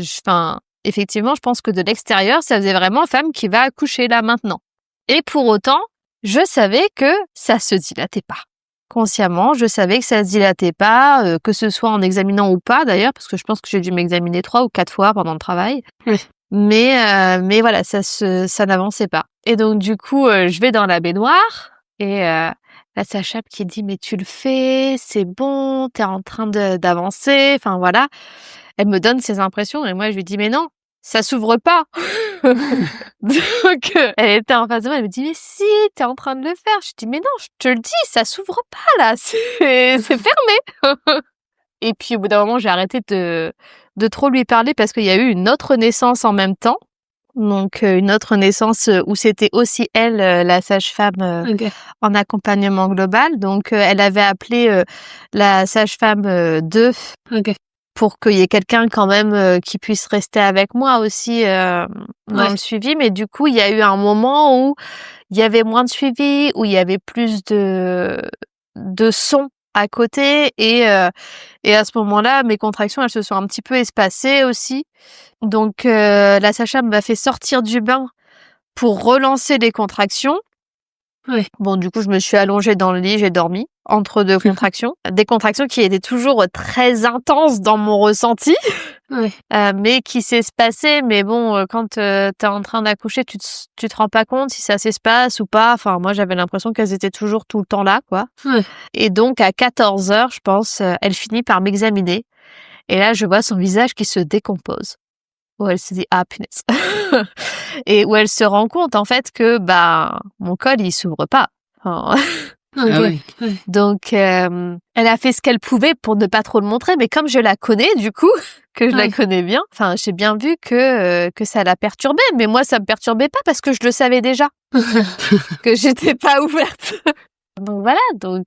effectivement, je pense que de l'extérieur, ça faisait vraiment femme qui va accoucher là maintenant. Et pour autant, je savais que ça se dilatait pas. Consciemment, je savais que ça se dilatait pas, que ce soit en examinant ou pas d'ailleurs, parce que je pense que j'ai dû m'examiner 3 ou 4 fois pendant le travail. Oui. Mais voilà, ça n'avançait pas. Et donc du coup, je vais dans la baignoire et la sage-femme qui dit mais tu le fais, c'est bon, t'es en train d'avancer, enfin voilà. Elle me donne ses impressions et moi je lui dis mais non, ça s'ouvre pas. Donc elle était en face de moi, elle me dit mais si, t'es en train de le faire. Je dis mais non, je te le dis, ça s'ouvre pas là, c'est fermé. Et puis au bout d'un moment, j'ai arrêté de trop lui parler parce qu'il y a eu une autre naissance en même temps. Donc une autre naissance où c'était aussi elle, la sage-femme en accompagnement global. Donc elle avait appelé la sage-femme 2 pour qu'il y ait quelqu'un quand même qui puisse rester avec moi aussi dans le suivi. Mais du coup, il y a eu un moment où il y avait moins de suivi, où il y avait plus de son à côté et à ce moment-là, mes contractions, elles se sont un petit peu espacées aussi. Donc la sage-femme m'a fait sortir du bain pour relancer les contractions. Oui. Bon, du coup, je me suis allongée dans le lit, j'ai dormi entre 2 contractions. Des contractions qui étaient toujours très intenses dans mon ressenti, mais qui s'espaçaient. Mais bon, quand t'es en train d'accoucher, tu te rends pas compte si ça s'espace ou pas. Enfin, moi, j'avais l'impression qu'elles étaient toujours tout le temps là, quoi. Ouais. Et donc, à 14h, je pense, elle finit par m'examiner. Et là, je vois son visage qui se décompose. Où elle se dit ah punaise et où elle se rend compte en fait que mon col il s'ouvre pas. Enfin, Ah ouais. Donc, elle a fait ce qu'elle pouvait pour ne pas trop le montrer, mais comme je la connais, du coup, que je la connais bien, enfin, j'ai bien vu que ça la perturbait, mais moi, ça me perturbait pas parce que je le savais déjà, que j'étais pas ouverte. Donc voilà,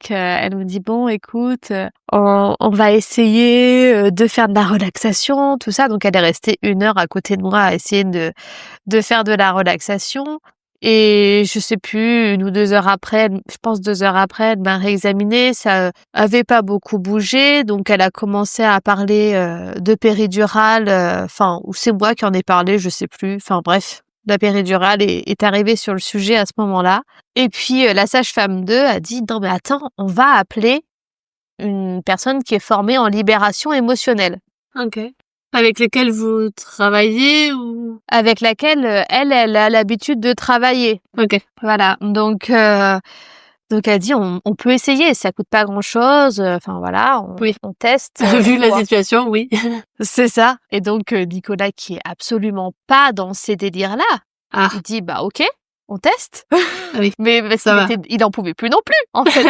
elle me dit bon, écoute, on va essayer de faire de la relaxation, tout ça. Donc elle est restée 1 heure à côté de moi à essayer de faire de la relaxation. Et je sais plus, 1 ou 2 heures après, je pense 2 heures après, elle m'a réexaminée, ça avait pas beaucoup bougé, donc elle a commencé à parler de péridurale, enfin, ou c'est moi qui en ai parlé, je sais plus, enfin bref. La péridurale est arrivée sur le sujet à ce moment-là. Et puis, la sage-femme 2 a dit: «Non mais attends, on va appeler une personne qui est formée en libération émotionnelle». Ok. Avec lesquels vous travaillez ou... Avec laquelle, elle a l'habitude de travailler. Ok. Voilà, donc elle dit: «On peut essayer, ça coûte pas grand-chose, enfin voilà, Oui. on teste». Vu la quoi. situation, oui. C'est ça. Et donc Nicolas, qui est absolument pas dans ces délires-là, Ah, il dit: «Bah OK, on teste». oui. Mais parce Ça il en pouvait plus non plus, en fait.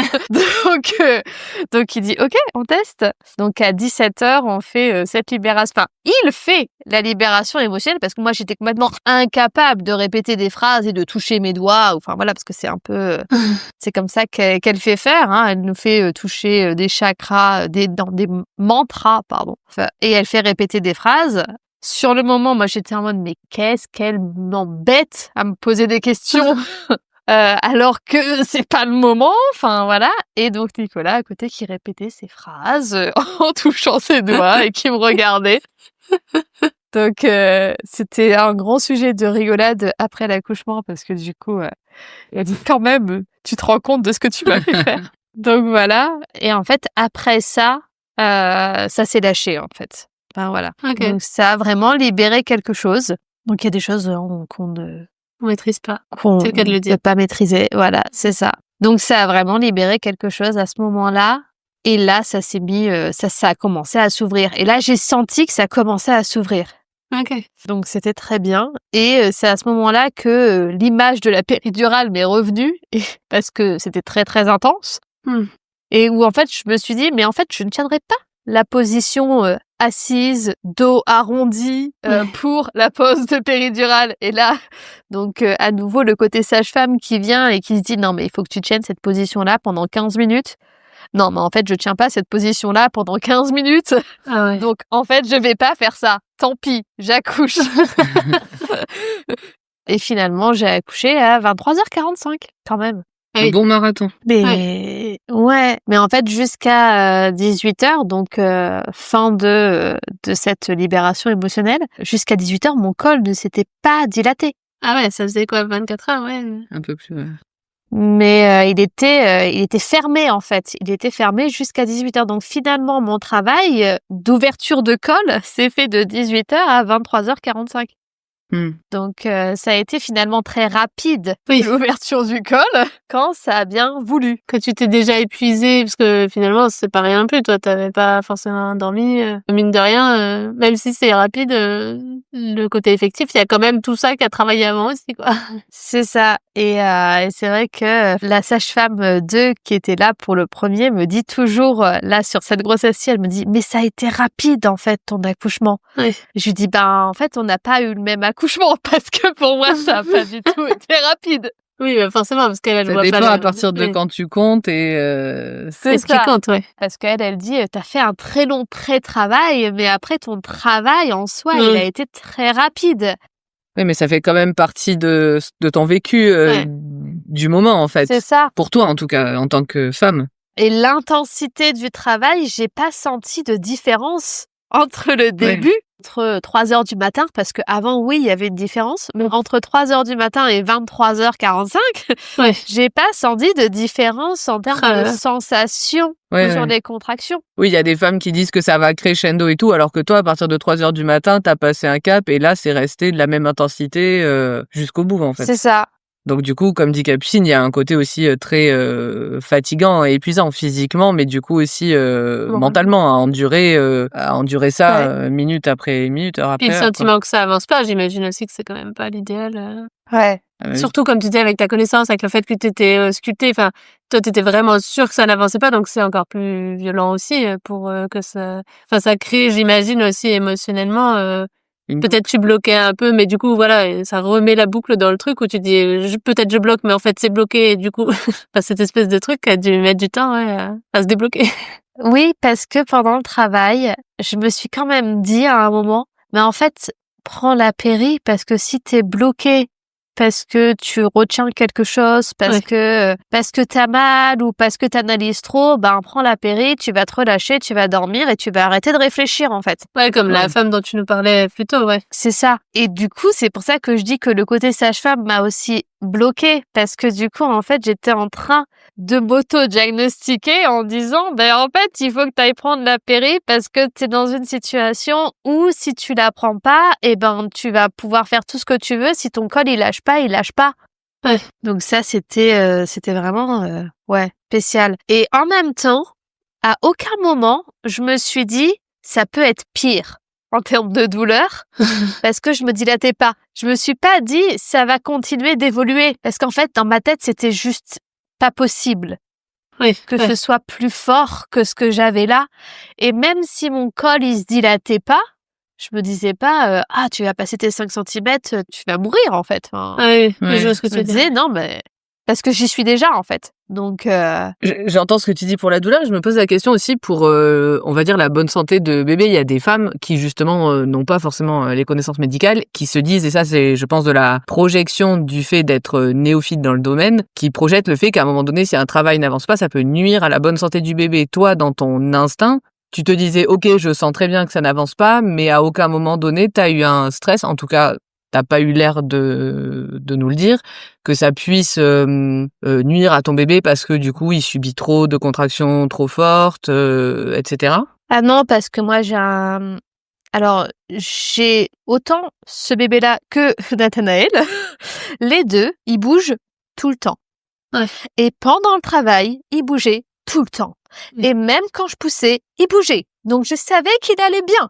Donc il dit: «OK, on teste». Donc à 17h, on fait cette libération. Enfin, il fait la libération émotionnelle parce que moi, j'étais complètement incapable de répéter des phrases et de toucher mes doigts. Enfin voilà, parce que c'est un peu, c'est comme ça qu'elle fait faire. Hein. Elle nous fait toucher des chakras, des mantras, pardon. Enfin, et elle fait répéter des phrases. Sur le moment, moi, j'étais en mode, mais qu'est-ce qu'elle m'embête à me poser des questions alors que c'est pas le moment. Enfin, voilà. Et donc, Nicolas, à côté, qui répétait ses phrases en touchant ses doigts et qui me regardait. Donc, c'était un grand sujet de rigolade après l'accouchement parce que du coup, il a dit quand même, tu te rends compte de ce que tu m'as fait faire. Donc, voilà. Et en fait, après ça, ça s'est lâché, en fait. Enfin, voilà. Ok. Donc, ça a vraiment libéré quelque chose. Donc, il y a des choses qu'on ne On maîtrise pas. qu'on C'est le cas de le dire. peut pas maîtriser. Voilà, c'est ça. Donc, ça a vraiment libéré quelque chose à ce moment-là. Et là, ça s'est mis, ça a commencé à s'ouvrir. Et là, j'ai senti que ça commençait à s'ouvrir. Ok. Donc, c'était très bien. Et c'est à ce moment-là que l'image de la péridurale m'est revenue parce que c'était très, très intense. Et où, en fait, je me suis dit, mais en fait, je ne tiendrai pas la position assise, dos arrondi pour la pose de péridurale. Et là, donc, à nouveau, le côté sage-femme qui vient et qui se dit, non, mais il faut que tu tiennes cette position-là pendant 15 minutes. Non, mais en fait, je tiens pas cette position-là pendant 15 minutes. Ah ouais. Donc, en fait, je vais pas faire ça. Tant pis, j'accouche. Et finalement, j'ai accouché à 23h45, quand même. Un bon marathon. Mais ouais, mais en fait jusqu'à 18h, donc fin de cette libération émotionnelle, jusqu'à 18h, mon col ne s'était pas dilaté. Ah ouais, ça faisait quoi, 24 heures, ouais. Un peu plus, ouais. Mais il était fermé en fait. Il était fermé jusqu'à 18h. Donc finalement, mon travail d'ouverture de col s'est fait de 18h à 23h45. Donc ça a été finalement très rapide, l'ouverture du col, quand ça a bien voulu. Quand tu t'es déjà épuisée, parce que finalement c'est pas rien plus, toi t'avais pas forcément dormi, mine de rien, même si c'est rapide, le côté effectif, il y a quand même tout ça qui a travaillé avant aussi, quoi. C'est ça. Et c'est vrai que la sage-femme 2 qui était là pour le premier me dit toujours, là sur cette grossesse-ci, elle me dit, mais ça a été rapide en fait ton accouchement. Ouais. Je lui dis, ben en fait on n'a pas eu le même accouchement parce que pour moi ça a pas du tout été rapide. Oui, forcément, parce qu'elle, je Ça vois dépend pas à partir de quand tu comptes et C'est ce qui ça. compte, ouais. Parce qu'elle dit, t'as fait un très long pré-travail, mais après ton travail en soi, il a été très rapide. Oui, mais ça fait quand même partie de ton vécu du moment, en fait. C'est ça. Pour toi, en tout cas, en tant que femme. Et l'intensité du travail, j'ai pas senti de différence entre le début, entre 3h du matin, parce que avant, oui, il y avait une différence, mais entre 3h du matin et 23h45, j'ai pas senti de différence en termes de sensation sur les contractions. Oui, il y a des femmes qui disent que ça va crescendo et tout, alors que toi, à partir de 3h du matin, t'as passé un cap et là, c'est resté de la même intensité jusqu'au bout, en fait. C'est ça. Donc du coup, comme dit Capucine, il y a un côté aussi très fatigant et épuisant physiquement, mais du coup aussi mentalement à endurer ça minute après minute, heure après Puis le heure. sentiment que ça avance pas, j'imagine aussi que c'est quand même pas l'idéal. Ouais. oui. Surtout, comme tu dis, avec ta connaissance, avec le fait que tu étais sculpté, enfin, toi, tu étais vraiment sûr que ça n'avançait pas, donc c'est encore plus violent aussi pour que ça... Enfin, ça crée, j'imagine, aussi émotionnellement... peut-être tu bloquais un peu, mais du coup, voilà, et ça remet la boucle dans le truc où tu dis, peut-être je bloque, mais en fait, c'est bloqué, et du coup, enfin, cette espèce de truc a dû mettre du temps, ouais, à se débloquer. Oui, parce que pendant le travail, je me suis quand même dit à un moment, mais en fait, prends la péri parce que si t'es bloqué, parce que tu retiens quelque chose, parce que t'as mal ou parce que t'analyses trop, ben prends la péri, tu vas te relâcher, tu vas dormir et tu vas arrêter de réfléchir en fait. Ouais, comme la femme dont tu nous parlais plus tôt, ouais. C'est ça. Et du coup, c'est pour ça que je dis que le côté sage-femme m'a aussi bloquée parce que du coup, en fait, j'étais en train de m'auto-diagnostiquer en disant, ben en fait, il faut que tu ailles prendre la péri parce que tu es dans une situation où si tu la prends pas, eh ben tu vas pouvoir faire tout ce que tu veux. Si ton col il lâche pas, il lâche pas. Ouais. Donc ça, c'était vraiment spécial. Et en même temps, à aucun moment, je me suis dit, ça peut être pire en termes de douleur, parce que je me dilatais pas. Je me suis pas dit, ça va continuer d'évoluer, parce qu'en fait, dans ma tête, c'était juste pas possible que ce soit plus fort que ce que j'avais là. Et même si mon col, il se dilatait pas, je me disais pas, tu vas passer tes 5 centimètres, tu vas mourir, en fait. Enfin, Je vois ce que tu me disais, non, mais parce que j'y suis déjà, en fait. Donc, J'entends ce que tu dis pour la douleur. Je me pose la question aussi pour, on va dire, la bonne santé de bébé. Il y a des femmes qui, justement, n'ont pas forcément les connaissances médicales, qui se disent, et ça, c'est, je pense, de la projection du fait d'être néophyte dans le domaine, qui projettent le fait qu'à un moment donné, si un travail n'avance pas, ça peut nuire à la bonne santé du bébé. Toi, dans ton instinct, tu te disais, OK, je sens très bien que ça n'avance pas, mais à aucun moment donné, t'as eu un stress, en tout cas, t'as pas eu l'air de nous le dire, que ça puisse nuire à ton bébé parce que du coup il subit trop de contractions trop fortes, etc. Ah non, parce que moi alors j'ai autant ce bébé-là que Nathanaël. Les deux, ils bougent tout le temps. Ouais. Et pendant le travail, ils bougeaient tout le temps. Et même quand je poussais, ils bougeaient. Donc je savais qu'il allait bien.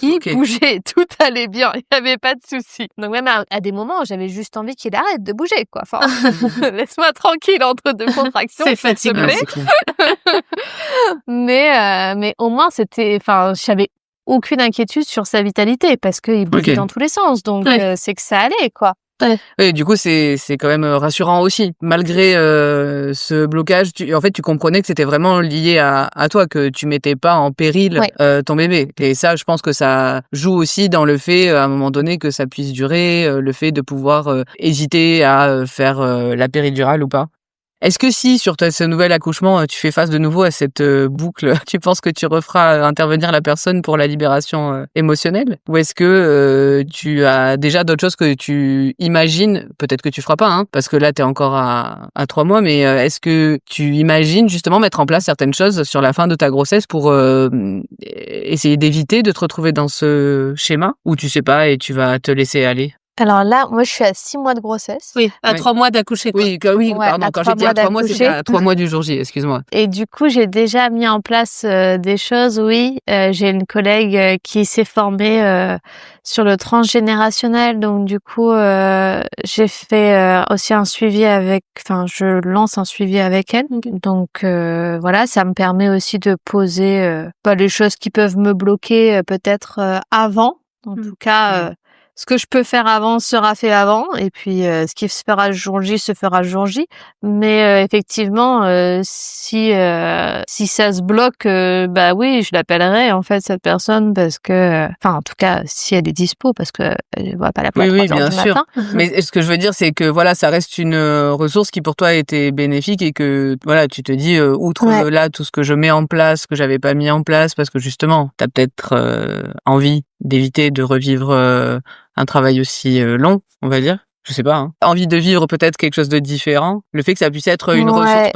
Il bougeait, tout allait bien, il n'y avait pas de souci. Donc même à des moments, j'avais juste envie qu'il arrête de bouger, quoi. Enfin, laisse-moi tranquille entre deux contractions. C'est fatigant. Mais au moins j'avais aucune inquiétude sur sa vitalité parce qu'il bougeait dans tous les sens. Donc c'est que ça allait, quoi. Et du coup, c'est quand même rassurant aussi. Malgré ce blocage, tu comprenais que c'était vraiment lié à toi, que tu mettais pas en péril ton bébé. Et ça, je pense que ça joue aussi dans le fait, à un moment donné, que ça puisse durer, le fait de pouvoir hésiter à faire la péridurale ou pas. Est-ce que si, sur ce nouvel accouchement, tu fais face de nouveau à cette boucle, tu penses que tu referas intervenir la personne pour la libération émotionnelle? Ou est-ce que tu as déjà d'autres choses que tu imagines, peut-être que tu feras pas, hein, parce que là, tu es encore à 3 mois, mais est-ce que tu imagines justement mettre en place certaines choses sur la fin de ta grossesse pour essayer d'éviter de te retrouver dans ce schéma? Ou tu sais pas et tu vas te laisser aller? Alors là, moi, je suis à 6 mois de grossesse. Oui, à 3 mois d'accoucher. Oui, pardon, quand j'ai dit à 3 mois, c'était à 3 mois du jour J, excuse-moi. Et du coup, j'ai déjà mis en place des choses, j'ai une collègue qui s'est formée sur le transgénérationnel, donc du coup, j'ai fait aussi un suivi je lance un suivi avec elle. Donc voilà, ça me permet aussi de poser les choses qui peuvent me bloquer peut-être avant. En tout cas, ce que je peux faire avant sera fait avant, et puis ce qui se fera le jour J se fera le jour J. Mais effectivement, si ça se bloque, oui, je l'appellerai en fait cette personne parce que, en tout cas, si elle est dispo, parce que je vois pas la plate 3 heures du matin. Mais ce que je veux dire, c'est que voilà, ça reste une ressource qui pour toi était bénéfique et que voilà, tu te dis outre là tout ce que je mets en place que j'avais pas mis en place parce que justement, t'as peut-être envie d'éviter de revivre un travail aussi long, on va dire. Je sais pas, hein. Envie de vivre peut-être quelque chose de différent. Le fait que ça puisse être une ressource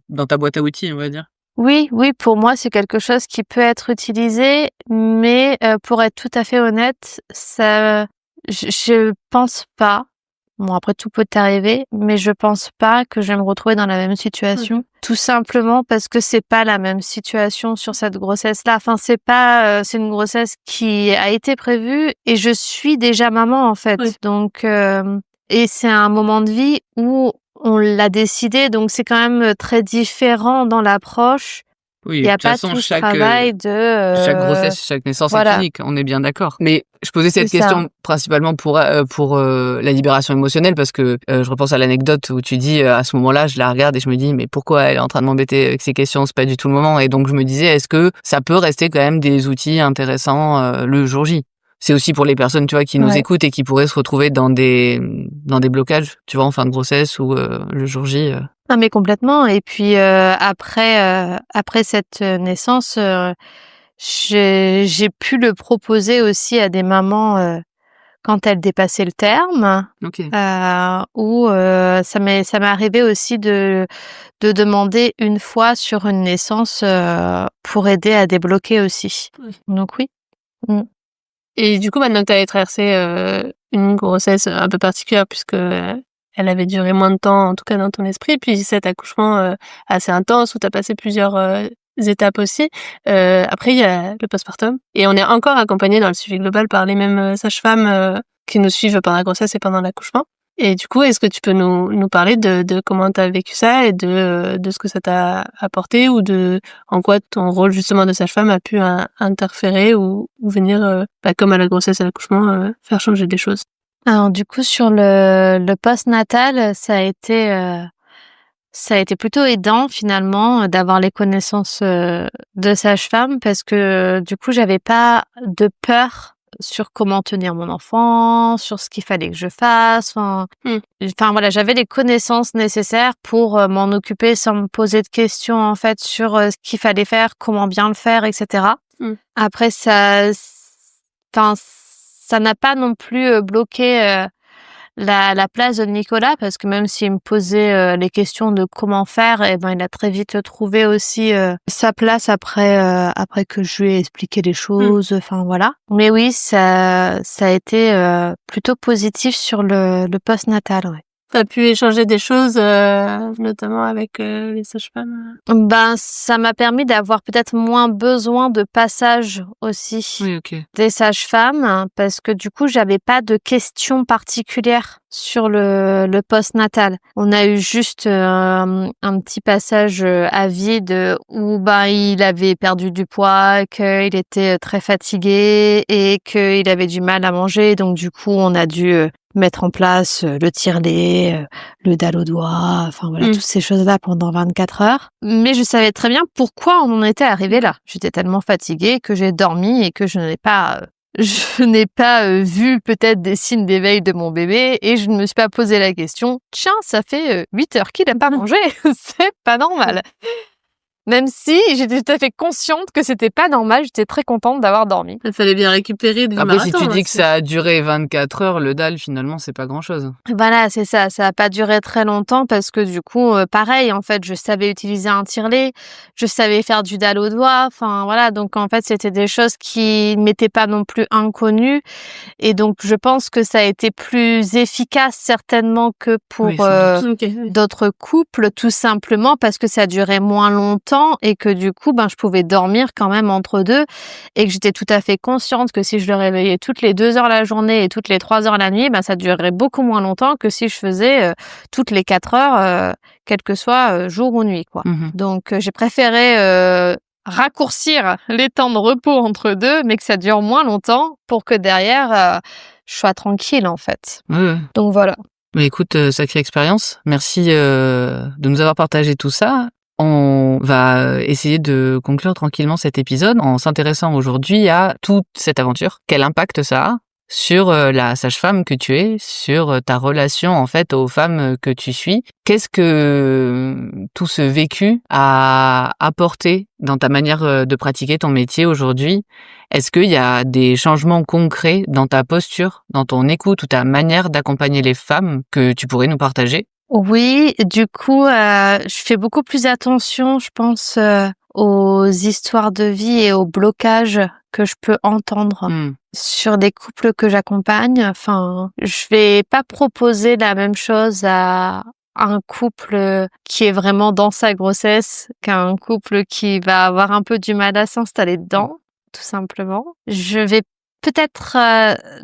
dans ta boîte à outils, on va dire. Oui, pour moi, c'est quelque chose qui peut être utilisé, mais pour être tout à fait honnête, je pense pas. Bon, après, tout peut arriver, mais je pense pas que je vais me retrouver dans la même situation. Tout simplement parce que c'est pas la même situation sur cette grossesse-là. Enfin, c'est une grossesse qui a été prévue et je suis déjà maman, en fait. Donc, et c'est un moment de vie où on l'a décidé, donc c'est quand même très différent dans l'approche. Oui, Il de y a toute pas façon, tout ce travail de chaque grossesse, chaque naissance est voilà, unique, on est bien d'accord. Mais je posais c'est cette ça. question principalement pour la libération émotionnelle parce que je repense à l'anecdote où tu dis à ce moment-là, je la regarde et je me dis mais pourquoi elle est en train de m'embêter avec ces questions, c'est pas du tout le moment. Et donc je me disais est-ce que ça peut rester quand même des outils intéressants le jour J? C'est aussi pour les personnes, tu vois, qui nous Ouais. écoutent et qui pourraient se retrouver dans des blocages, tu vois, en fin de grossesse ou le jour J. Non, mais complètement. Et puis après cette naissance, j'ai pu le proposer aussi à des mamans quand elles dépassaient le terme, Ok. ou ça m'est arrivé aussi de demander une fois sur une naissance pour aider à débloquer aussi. Oui. Donc oui. Mm. Et du coup, maintenant que tu avais traversé une grossesse un peu particulière, puisque elle avait duré moins de temps, en tout cas dans ton esprit, puis cet accouchement assez intense où tu as passé plusieurs étapes aussi. Après, il y a le postpartum. Et on est encore accompagné dans le suivi global par les mêmes sages-femmes qui nous suivent pendant la grossesse et pendant l'accouchement. Et du coup, est-ce que tu peux nous parler de comment tu as vécu ça et de ce que ça t'a apporté ou de en quoi ton rôle justement de sage-femme a pu interférer ou venir, comme à la grossesse et à l'accouchement, faire changer des choses? Alors du coup sur le post-natal, ça a été plutôt aidant finalement d'avoir les connaissances de sage-femme parce que du coup j'avais pas de peur sur comment tenir mon enfant, sur ce qu'il fallait que je fasse. Enfin voilà, j'avais les connaissances nécessaires pour m'en occuper sans me poser de questions en fait sur ce qu'il fallait faire, comment bien le faire, etc. Mmh. Après enfin ça n'a pas non plus bloqué la place de Nicolas parce que même s'il me posait les questions de comment faire, et ben il a très vite trouvé aussi sa place après que je lui ai expliqué les choses. Enfin voilà. Mais oui, ça a été plutôt positif sur le post-natal. Ouais. T'as pu échanger des choses, notamment avec les sages-femmes? Ben ça m'a permis d'avoir peut-être moins besoin de passage aussi Oui, ok. des sages-femmes hein, parce que du coup j'avais pas de questions particulières sur le post-natal. On a eu juste un petit passage à vide où ben il avait perdu du poids, qu'il était très fatigué et qu'il avait du mal à manger, donc du coup on a dû mettre en place le tire-lait, le dalle au doigt, enfin voilà, toutes ces choses-là pendant 24 heures. Mais je savais très bien pourquoi on en était arrivé là. J'étais tellement fatiguée que j'ai dormi et que je n'ai pas vu peut-être des signes d'éveil de mon bébé et je ne me suis pas posé la question, tiens, ça fait 8 heures qu'il n'a pas mangé, c'est pas normal. Même si j'étais tout à fait consciente que c'était pas normal, j'étais très contente d'avoir dormi. Il fallait bien récupérer du Après, si marathon tu dis que aussi. ça a duré 24 heures, le dalle, finalement, c'est pas grand-chose. Voilà, c'est ça. Ça a pas duré très longtemps parce que du coup, pareil, en fait, je savais utiliser un tire-lait, je savais faire du dalle au doigt. Enfin voilà, donc en fait, c'était des choses qui m'étaient pas non plus inconnues. Et donc, je pense que ça a été plus efficace certainement que pour Oui, sans doute. OK, oui. d'autres couples, tout simplement parce que ça durait moins longtemps et que du coup, ben, je pouvais dormir quand même entre deux et que j'étais tout à fait consciente que si je le réveillais toutes les 2 heures la journée et toutes les 3 heures la nuit, ben, ça durerait beaucoup moins longtemps que si je faisais toutes les 4 heures, quel que soit jour ou nuit, quoi. Mhm. Donc, j'ai préféré raccourcir les temps de repos entre deux, mais que ça dure moins longtemps pour que derrière, je sois tranquille, en fait. Ouais, ouais. Donc voilà. Mais écoute, sacrée expérience. Merci de nous avoir partagé tout ça. On va essayer de conclure tranquillement cet épisode en s'intéressant aujourd'hui à toute cette aventure. Quel impact ça a sur la sage-femme que tu es, sur ta relation en fait aux femmes que tu suis. Qu'est-ce que tout ce vécu a apporté dans ta manière de pratiquer ton métier aujourd'hui? Est-ce qu'il y a des changements concrets dans ta posture, dans ton écoute ou ta manière d'accompagner les femmes que tu pourrais nous partager? Oui, du coup, je fais beaucoup plus attention, je pense, aux histoires de vie et aux blocages que je peux entendre sur des couples que j'accompagne. Enfin, je vais pas proposer la même chose à un couple qui est vraiment dans sa grossesse qu'à un couple qui va avoir un peu du mal à s'installer dedans, tout simplement. Je vais peut-être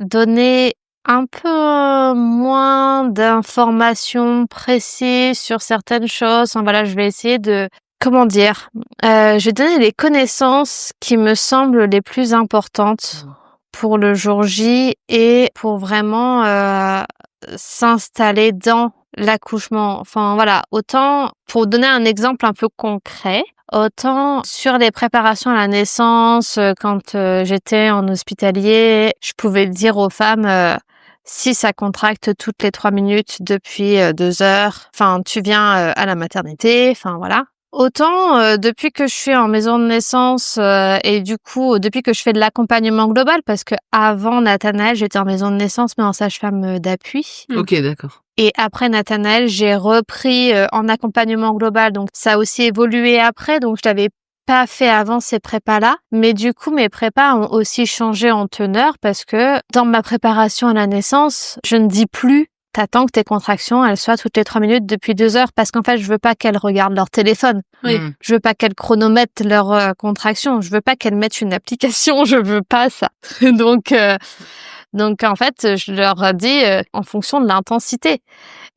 donner un peu moins d'informations précises sur certaines choses. Enfin, voilà, je vais essayer de, comment dire, je vais donner les connaissances qui me semblent les plus importantes pour le jour J et pour vraiment s'installer dans l'accouchement. Enfin voilà, autant pour donner un exemple un peu concret, autant sur les préparations à la naissance, quand j'étais en hospitalier, je pouvais dire aux femmes si ça contracte toutes les 3 minutes depuis 2 heures, enfin tu viens à la maternité, enfin voilà. Autant depuis que je suis en maison de naissance et du coup depuis que je fais de l'accompagnement global, parce que avant Nathanaël j'étais en maison de naissance mais en sage-femme d'appui. Ok, d'accord. Et après Nathanaël j'ai repris en accompagnement global, donc ça a aussi évolué après, donc je l'avais pas fait avant ces prépas-là, mais du coup mes prépas ont aussi changé en teneur parce que dans ma préparation à la naissance, je ne dis plus t'attends que tes contractions, elles soient toutes les 3 minutes depuis 2 heures, parce qu'en fait, je veux pas qu'elles regardent leur téléphone. Oui. Je veux pas qu'elles chronomètrent leurs contractions. Je veux pas qu'elles mettent une application. Je veux pas ça. Donc en fait, je leur dis en fonction de l'intensité.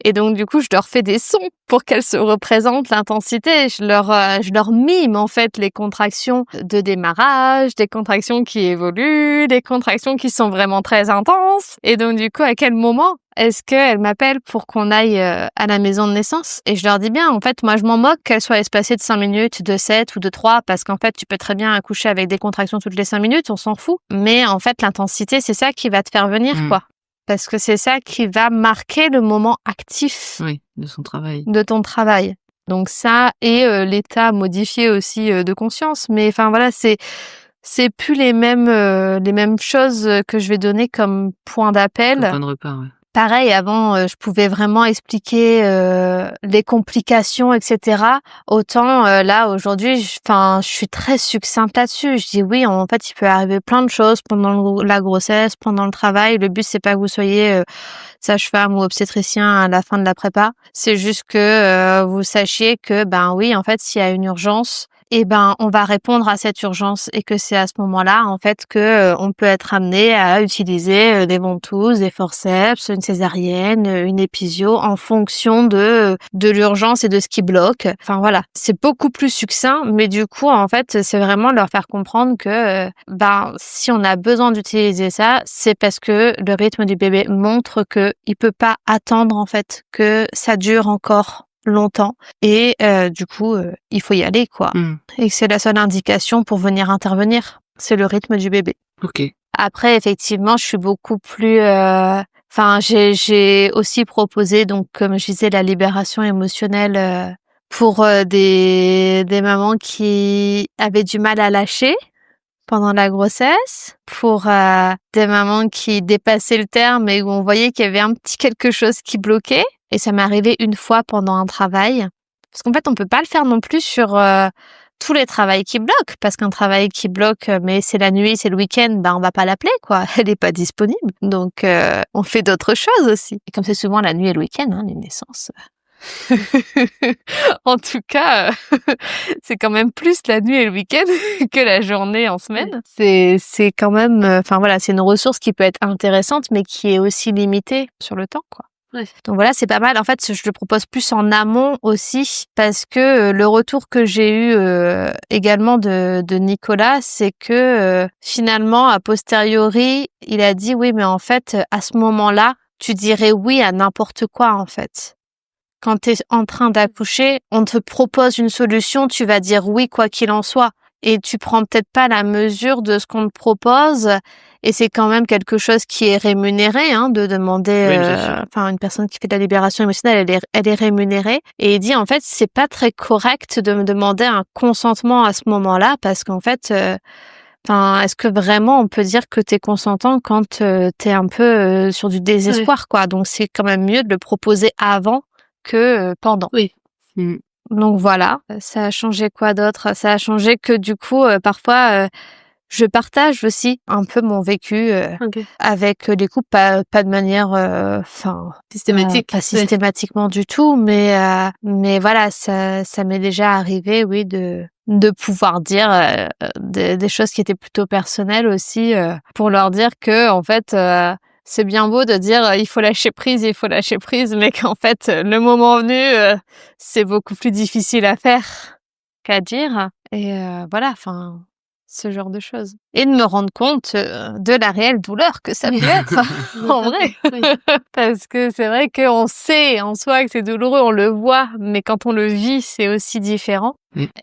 Et donc du coup, je leur fais des sons pour qu'elles se représentent l'intensité. Je leur mime en fait les contractions de démarrage, des contractions qui évoluent, des contractions qui sont vraiment très intenses. Et donc du coup, à quel moment est-ce qu'elles m'appellent pour qu'on aille à la maison de naissance? Et je leur dis bien, en fait, moi je m'en moque qu'elles soient espacées de 5 minutes, de 7 ou de 3, parce qu'en fait, tu peux très bien accoucher avec des contractions toutes les 5 minutes, on s'en fout. Mais en fait, l'intensité, c'est ça qui va te faire venir, quoi. Parce que c'est ça qui va marquer le moment actif de son travail. De ton travail. Donc ça, et l'état modifié aussi de conscience. Mais enfin voilà, c'est plus les mêmes choses que je vais donner comme point d'appel. Comme point de repère, ouais. Pareil, avant, je pouvais vraiment expliquer les complications, etc. Autant là aujourd'hui, je suis très succincte là-dessus. Je dis oui, en fait, il peut arriver plein de choses pendant la grossesse, pendant le travail. Le but, c'est pas que vous soyez sage-femme ou obstétricien à la fin de la prépa. C'est juste que vous sachiez que ben oui, en fait, s'il y a une urgence, et ben on va répondre à cette urgence, et que c'est à ce moment-là en fait que on peut être amené à utiliser des ventouses, des forceps, une césarienne, une épisio en fonction de l'urgence et de ce qui bloque. Enfin voilà, c'est beaucoup plus succinct, mais du coup en fait c'est vraiment leur faire comprendre que ben si on a besoin d'utiliser ça, c'est parce que le rythme du bébé montre que il peut pas attendre en fait que ça dure encore longtemps, et du coup il faut y aller quoi, et que c'est la seule indication pour venir intervenir, c'est le rythme du bébé. Ok. Après effectivement je suis beaucoup plus j'ai aussi proposé, donc comme je disais, la libération émotionnelle pour des mamans qui avaient du mal à lâcher pendant la grossesse, pour des mamans qui dépassaient le terme et où on voyait qu'il y avait un petit quelque chose qui bloquait. Et ça m'est arrivé une fois pendant un travail. Parce qu'en fait, on peut pas le faire non plus sur tous les travails qui bloquent. Parce qu'un travail qui bloque, mais c'est la nuit, c'est le week-end, ben on va pas l'appeler, quoi. Elle est pas disponible. Donc, on fait d'autres choses aussi. Et comme c'est souvent la nuit et le week-end, les naissances... En tout cas, c'est quand même plus la nuit et le week-end que la journée en semaine. C'est quand même, c'est une ressource qui peut être intéressante, mais qui est aussi limitée sur le temps, quoi. Ouais. Donc voilà, c'est pas mal. En fait, je le propose plus en amont aussi, parce que le retour que j'ai eu également de Nicolas, c'est que finalement, a posteriori, il a dit oui, mais en fait, à ce moment-là, tu dirais oui à n'importe quoi, en fait. Quand tu es en train d'accoucher, on te propose une solution, tu vas dire oui quoi qu'il en soit. Et tu prends peut-être pas la mesure de ce qu'on te propose. Et c'est quand même quelque chose qui est rémunéré, de demander, une personne qui fait de la libération émotionnelle, elle est rémunérée. Et il dit, en fait, c'est pas très correct de me demander un consentement à ce moment-là, parce qu'en fait, est-ce que vraiment on peut dire que t'es consentant quand t'es un peu sur du désespoir, quoi. Donc c'est quand même mieux de le proposer avant que pendant. Oui. Donc voilà, ça a changé quoi d'autre? Ça a changé que du coup, parfois, je partage aussi un peu mon vécu avec les couples, pas de manière, systématique. Pas systématiquement du tout, mais voilà, ça m'est déjà arrivé, oui, de pouvoir dire des choses qui étaient plutôt personnelles aussi, pour leur dire que en fait, c'est bien beau de dire il faut lâcher prise, mais qu'en fait, le moment venu, c'est beaucoup plus difficile à faire qu'à dire. Et voilà, enfin, ce genre de choses. Et de me rendre compte de la réelle douleur que ça peut être, en vrai. Oui. Parce que c'est vrai qu'on sait en soi que c'est douloureux, on le voit, mais quand on le vit, c'est aussi différent.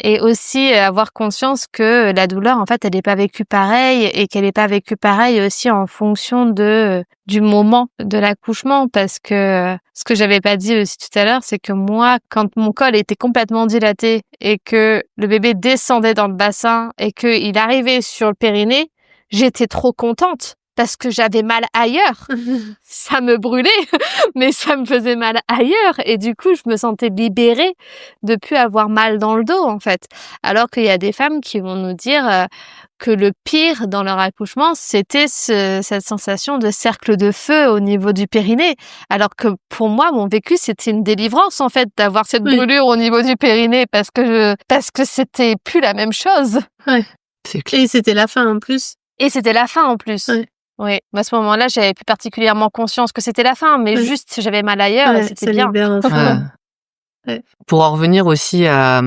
Et aussi avoir conscience que la douleur, en fait, elle n'est pas vécue pareil et qu'elle n'est pas vécue pareil aussi en fonction du moment de l'accouchement. Parce que ce que j'avais pas dit aussi tout à l'heure, c'est que moi, quand mon col était complètement dilaté et que le bébé descendait dans le bassin et qu'il arrivait sur le périnée, j'étais trop contente. Parce que j'avais mal ailleurs. Ça me brûlait, mais ça me faisait mal ailleurs. Et du coup, je me sentais libérée de plus avoir mal dans le dos, en fait. Alors qu'il y a des femmes qui vont nous dire que le pire dans leur accouchement, c'était cette sensation de cercle de feu au niveau du périnée. Alors que pour moi, mon vécu, c'était une délivrance, en fait, d'avoir cette brûlure au niveau du périnée parce que c'était plus la même chose. Ouais. C'est clair. Et c'était la fin en plus. Et c'était la fin en plus. Ouais. Oui, à ce moment-là, j'avais plus particulièrement conscience que c'était la fin, mais juste j'avais mal ailleurs et c'était ça bien. libère un peu. Ouais. Pour en revenir aussi à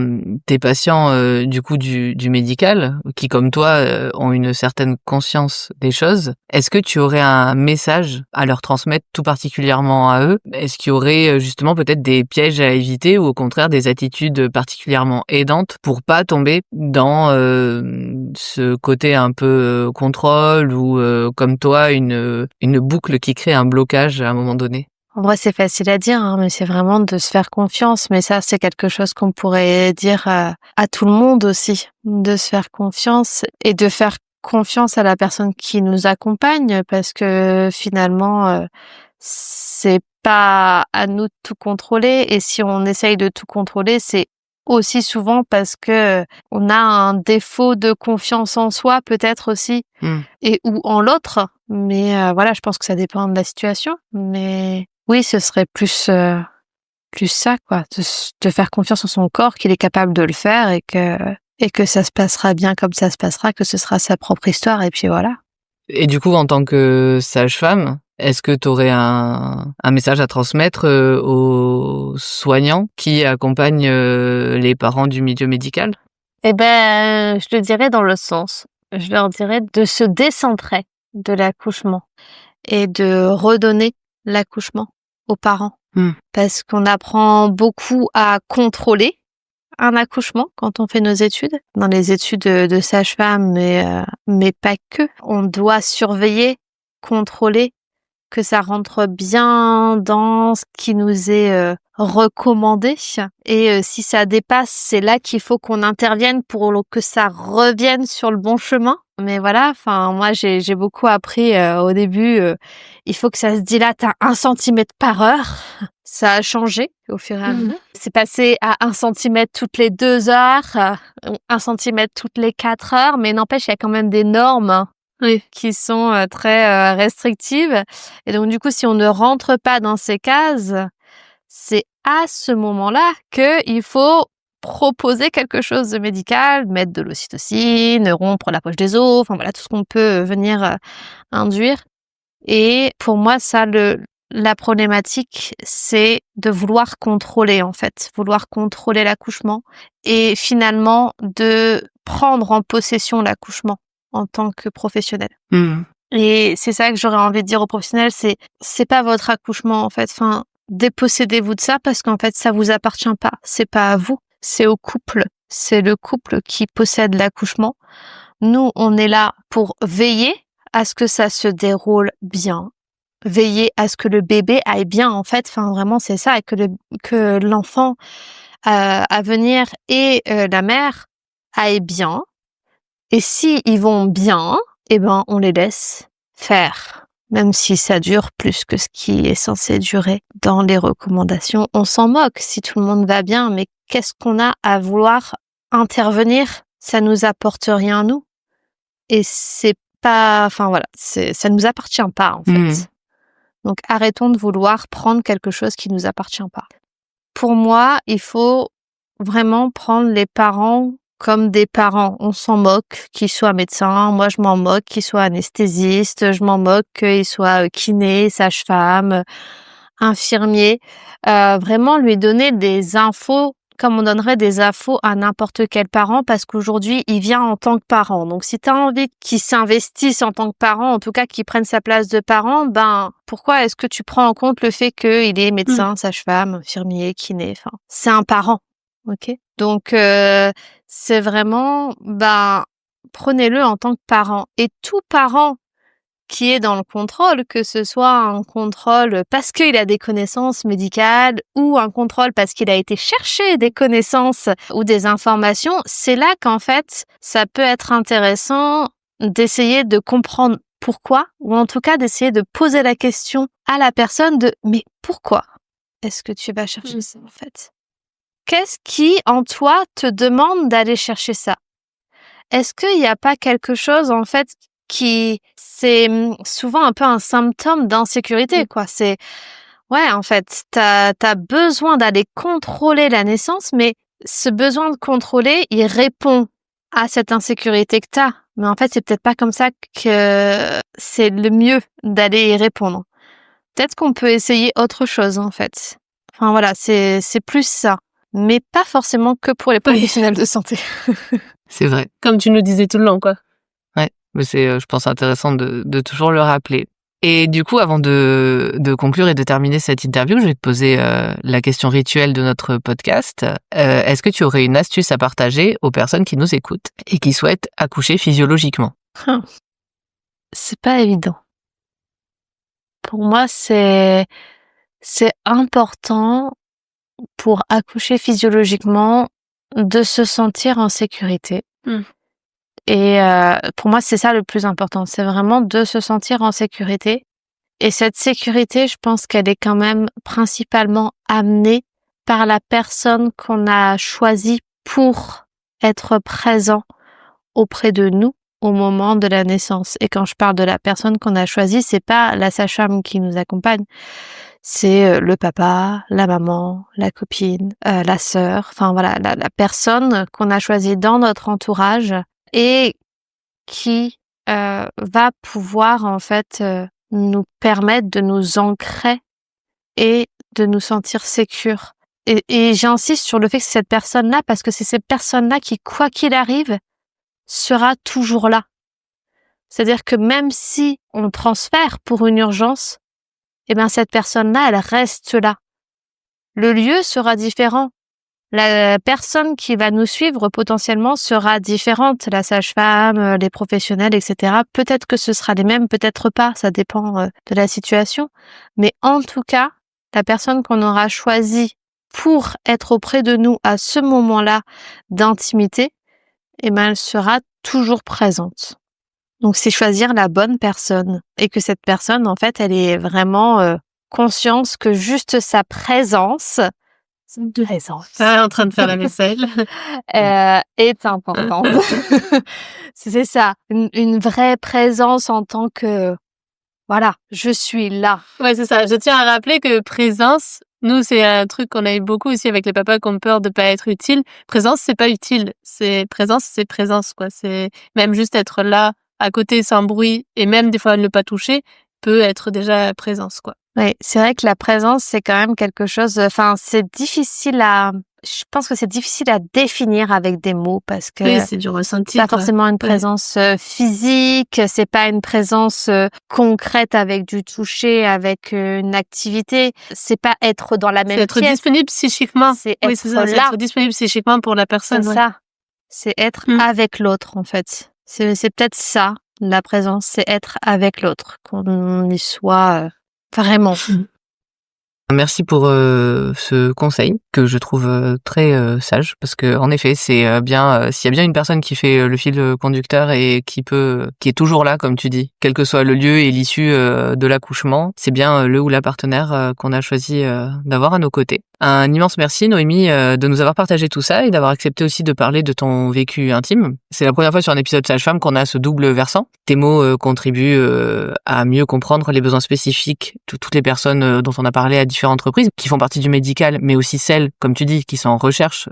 tes patients du coup du médical, qui comme toi ont une certaine conscience des choses, est-ce que tu aurais un message à leur transmettre tout particulièrement à eux? Est-ce qu'il y aurait justement peut-être des pièges à éviter ou au contraire des attitudes particulièrement aidantes pour pas tomber dans ce côté un peu contrôle ou comme toi une boucle qui crée un blocage à un moment donné? En vrai, c'est facile à dire, hein, mais c'est vraiment de se faire confiance. Mais ça, c'est quelque chose qu'on pourrait dire à tout le monde aussi, de se faire confiance et de faire confiance à la personne qui nous accompagne, parce que finalement, c'est pas à nous de tout contrôler. Et si on essaye de tout contrôler, c'est aussi souvent parce que on a un défaut de confiance en soi, peut-être aussi, et ou en l'autre. Mais voilà, je pense que ça dépend de la situation. Mais oui, ce serait plus ça, quoi, de faire confiance en son corps, qu'il est capable de le faire et que ça se passera bien comme ça se passera, que ce sera sa propre histoire et puis voilà. Et du coup, en tant que sage-femme, est-ce que tu aurais un message à transmettre aux soignants qui accompagnent les parents du milieu médical? Eh ben, je le dirais dans le sens. Je leur dirais de se décentrer de l'accouchement et de redonner l'accouchement aux parents. Parce qu'on apprend beaucoup à contrôler un accouchement quand on fait nos études, dans les études de sage-femme, mais pas que. On doit surveiller, contrôler, que ça rentre bien dans ce qui nous est recommandé. Et si ça dépasse, c'est là qu'il faut qu'on intervienne pour que ça revienne sur le bon chemin. Mais voilà, enfin, moi, j'ai beaucoup appris au début. Il faut que ça se dilate à 1 centimètre par heure. Ça a changé au fur et à mesure. C'est passé à 1 centimètre toutes les 2 heures, 1 centimètre toutes les 4 heures. Mais n'empêche, il y a quand même des normes qui sont très restrictives. Et donc, du coup, si on ne rentre pas dans ces cases, c'est à ce moment-là qu'il faut proposer quelque chose de médical, mettre de l'ocytocine, rompre la poche des os, enfin voilà, tout ce qu'on peut venir induire. Et pour moi, ça, la problématique, c'est de vouloir contrôler, en fait, vouloir contrôler l'accouchement et finalement de prendre en possession l'accouchement en tant que professionnel. Et c'est ça que j'aurais envie de dire aux professionnels, c'est pas votre accouchement, en fait. Enfin, dépossédez-vous de ça parce qu'en fait, ça vous appartient pas. C'est pas à vous, c'est au couple. C'est le couple qui possède l'accouchement. Nous, on est là pour veiller à ce que ça se déroule bien. Veiller à ce que le bébé aille bien, en fait. Enfin, vraiment, c'est ça. Et que l'enfant à venir et la mère aillent bien. Et si ils vont bien, eh ben, on les laisse faire. Même si ça dure plus que ce qui est censé durer dans les recommandations. On s'en moque si tout le monde va bien, mais qu'est-ce qu'on a à vouloir intervenir? Ça nous apporte rien à nous. Et c'est pas, enfin voilà, ça nous appartient pas, en fait. Donc arrêtons de vouloir prendre quelque chose qui nous appartient pas. Pour moi, il faut vraiment prendre les parents comme des parents. On s'en moque qu'il soit médecin, moi je m'en moque qu'il soit anesthésiste, je m'en moque qu'il soit kiné, sage-femme, infirmier. Vraiment lui donner des infos comme on donnerait des infos à n'importe quel parent parce qu'aujourd'hui, il vient en tant que parent. Donc, si tu as envie qu'il s'investisse en tant que parent, en tout cas qu'il prenne sa place de parent, pourquoi est-ce que tu prends en compte le fait qu'il est médecin, sage-femme, infirmier, kiné, enfin, c'est un parent, ok? Donc, c'est vraiment, prenez-le en tant que parent. Et tout parent qui est dans le contrôle, que ce soit un contrôle parce qu'il a des connaissances médicales ou un contrôle parce qu'il a été chercher des connaissances ou des informations, c'est là qu'en fait, ça peut être intéressant d'essayer de comprendre pourquoi, ou en tout cas d'essayer de poser la question à la personne de « mais pourquoi est-ce que tu vas chercher ça en fait ?» Qu'est-ce qui, en toi, te demande d'aller chercher ça? Est-ce qu'il n'y a pas quelque chose, en fait, c'est souvent un peu un symptôme d'insécurité, quoi. C'est, ouais, en fait, t'as besoin d'aller contrôler la naissance, mais ce besoin de contrôler, il répond à cette insécurité que t'as. Mais en fait, c'est peut-être pas comme ça que c'est le mieux d'aller y répondre. Peut-être qu'on peut essayer autre chose, en fait. Enfin, voilà, c'est plus ça. Mais pas forcément que pour les professionnels de santé. C'est vrai. Comme tu nous disais tout le long, quoi. Ouais, mais c'est, je pense, intéressant de toujours le rappeler. Et du coup, avant de conclure et de terminer cette interview, je vais te poser la question rituelle de notre podcast. Est-ce que tu aurais une astuce à partager aux personnes qui nous écoutent et qui souhaitent accoucher physiologiquement? C'est pas évident. Pour moi, c'est important pour accoucher physiologiquement de se sentir en sécurité. Et pour moi, c'est ça le plus important. C'est vraiment de se sentir en sécurité. Et cette sécurité, je pense qu'elle est quand même principalement amenée par la personne qu'on a choisie pour être présent auprès de nous au moment de la naissance. Et quand je parle de la personne qu'on a choisie, c'est pas la sage-femme qui nous accompagne. C'est le papa, la maman, la copine, la sœur, enfin voilà, la personne qu'on a choisie dans notre entourage et qui va pouvoir en fait nous permettre de nous ancrer et de nous sentir sécures. Et j'insiste sur le fait que c'est cette personne-là parce que c'est cette personne-là qui, quoi qu'il arrive, sera toujours là. C'est-à-dire que même si on transfère pour une urgence, cette personne-là, elle reste là. Le lieu sera différent. La personne qui va nous suivre potentiellement sera différente. La sage-femme, les professionnels, etc. Peut-être que ce sera les mêmes, peut-être pas. Ça dépend de la situation. Mais en tout cas, la personne qu'on aura choisie pour être auprès de nous à ce moment-là d'intimité, elle sera toujours présente. Donc, c'est choisir la bonne personne et que cette personne, en fait, elle est vraiment consciente que juste sa présence, en train de faire la vaisselle, est importante. C'est ça, une vraie présence en tant que, voilà, je suis là. Ouais, c'est ça. Je tiens à rappeler que présence, nous, c'est un truc qu'on a eu beaucoup aussi avec les papas qui ont peur de pas être utile. Présence, c'est pas utile. C'est présence, quoi. C'est même juste être là, à côté, sans bruit, et même des fois ne pas toucher, peut être déjà présence, quoi. Oui, c'est vrai que la présence, c'est quand même quelque chose, c'est difficile je pense que c'est difficile à définir avec des mots parce que oui, c'est du ressenti. C'est pas forcément une présence physique, c'est pas une présence concrète avec du toucher, avec une activité. C'est pas être dans la même pièce. C'est être disponible psychiquement. C'est être là. C'est être disponible psychiquement pour la personne. C'est ça. C'est être avec l'autre, en fait. C'est peut-être ça, la présence, c'est être avec l'autre, qu'on y soit vraiment. Merci pour ce conseil que je trouve très sage parce que en effet c'est bien s'il y a bien une personne qui fait le fil conducteur et qui est toujours là comme tu dis, quel que soit le lieu et l'issue de l'accouchement, c'est bien le ou la partenaire qu'on a choisi d'avoir à nos côtés. Un immense merci, Noémie, de nous avoir partagé tout ça et d'avoir accepté aussi de parler de ton vécu intime. C'est la première fois sur un épisode Sage-Femme qu'on a ce double versant. Tes mots contribuent à mieux comprendre les besoins spécifiques de toutes les personnes dont on a parlé à différentes reprises, qui font partie du médical, mais aussi celles, comme tu dis, qui sont en recherche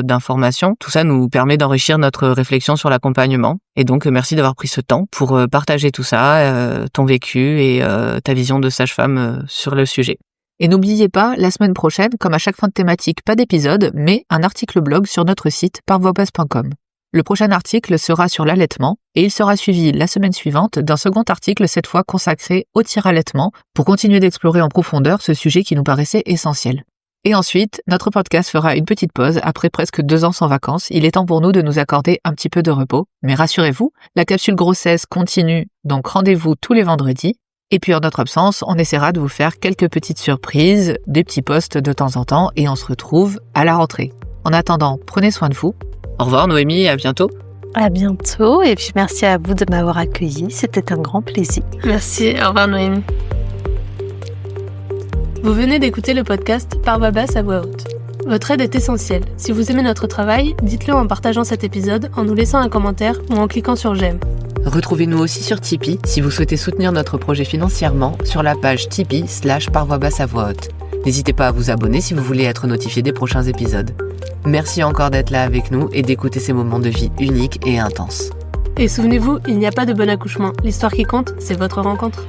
d'informations. Tout ça nous permet d'enrichir notre réflexion sur l'accompagnement. Et donc, merci d'avoir pris ce temps pour partager tout ça, ton vécu et ta vision de sage-femme sur le sujet. Et n'oubliez pas, la semaine prochaine, comme à chaque fin de thématique, pas d'épisode, mais un article blog sur notre site parvoixbasse.com. Le prochain article sera sur l'allaitement et il sera suivi la semaine suivante d'un second article, cette fois consacré au tire-allaitement, pour continuer d'explorer en profondeur ce sujet qui nous paraissait essentiel. Et ensuite, notre podcast fera une petite pause après presque 2 ans sans vacances. Il est temps pour nous de nous accorder un petit peu de repos. Mais rassurez-vous, la capsule grossesse continue, donc rendez-vous tous les vendredis. Et puis en notre absence, on essaiera de vous faire quelques petites surprises, des petits posts de temps en temps, et on se retrouve à la rentrée. En attendant, prenez soin de vous. Au revoir Noémie, à bientôt. À bientôt, et puis merci à vous de m'avoir accueilli, c'était un grand plaisir. Merci, au revoir Noémie. Vous venez d'écouter le podcast Par voix basse à voix haute. Votre aide est essentielle. Si vous aimez notre travail, dites-le en partageant cet épisode, en nous laissant un commentaire ou en cliquant sur j'aime. Retrouvez-nous aussi sur Tipeee si vous souhaitez soutenir notre projet financièrement sur la page Tipeee/Par voix basse à voix haute. N'hésitez pas à vous abonner si vous voulez être notifié des prochains épisodes. Merci encore d'être là avec nous et d'écouter ces moments de vie uniques et intenses. Et souvenez-vous, il n'y a pas de bon accouchement. L'histoire qui compte, c'est votre rencontre.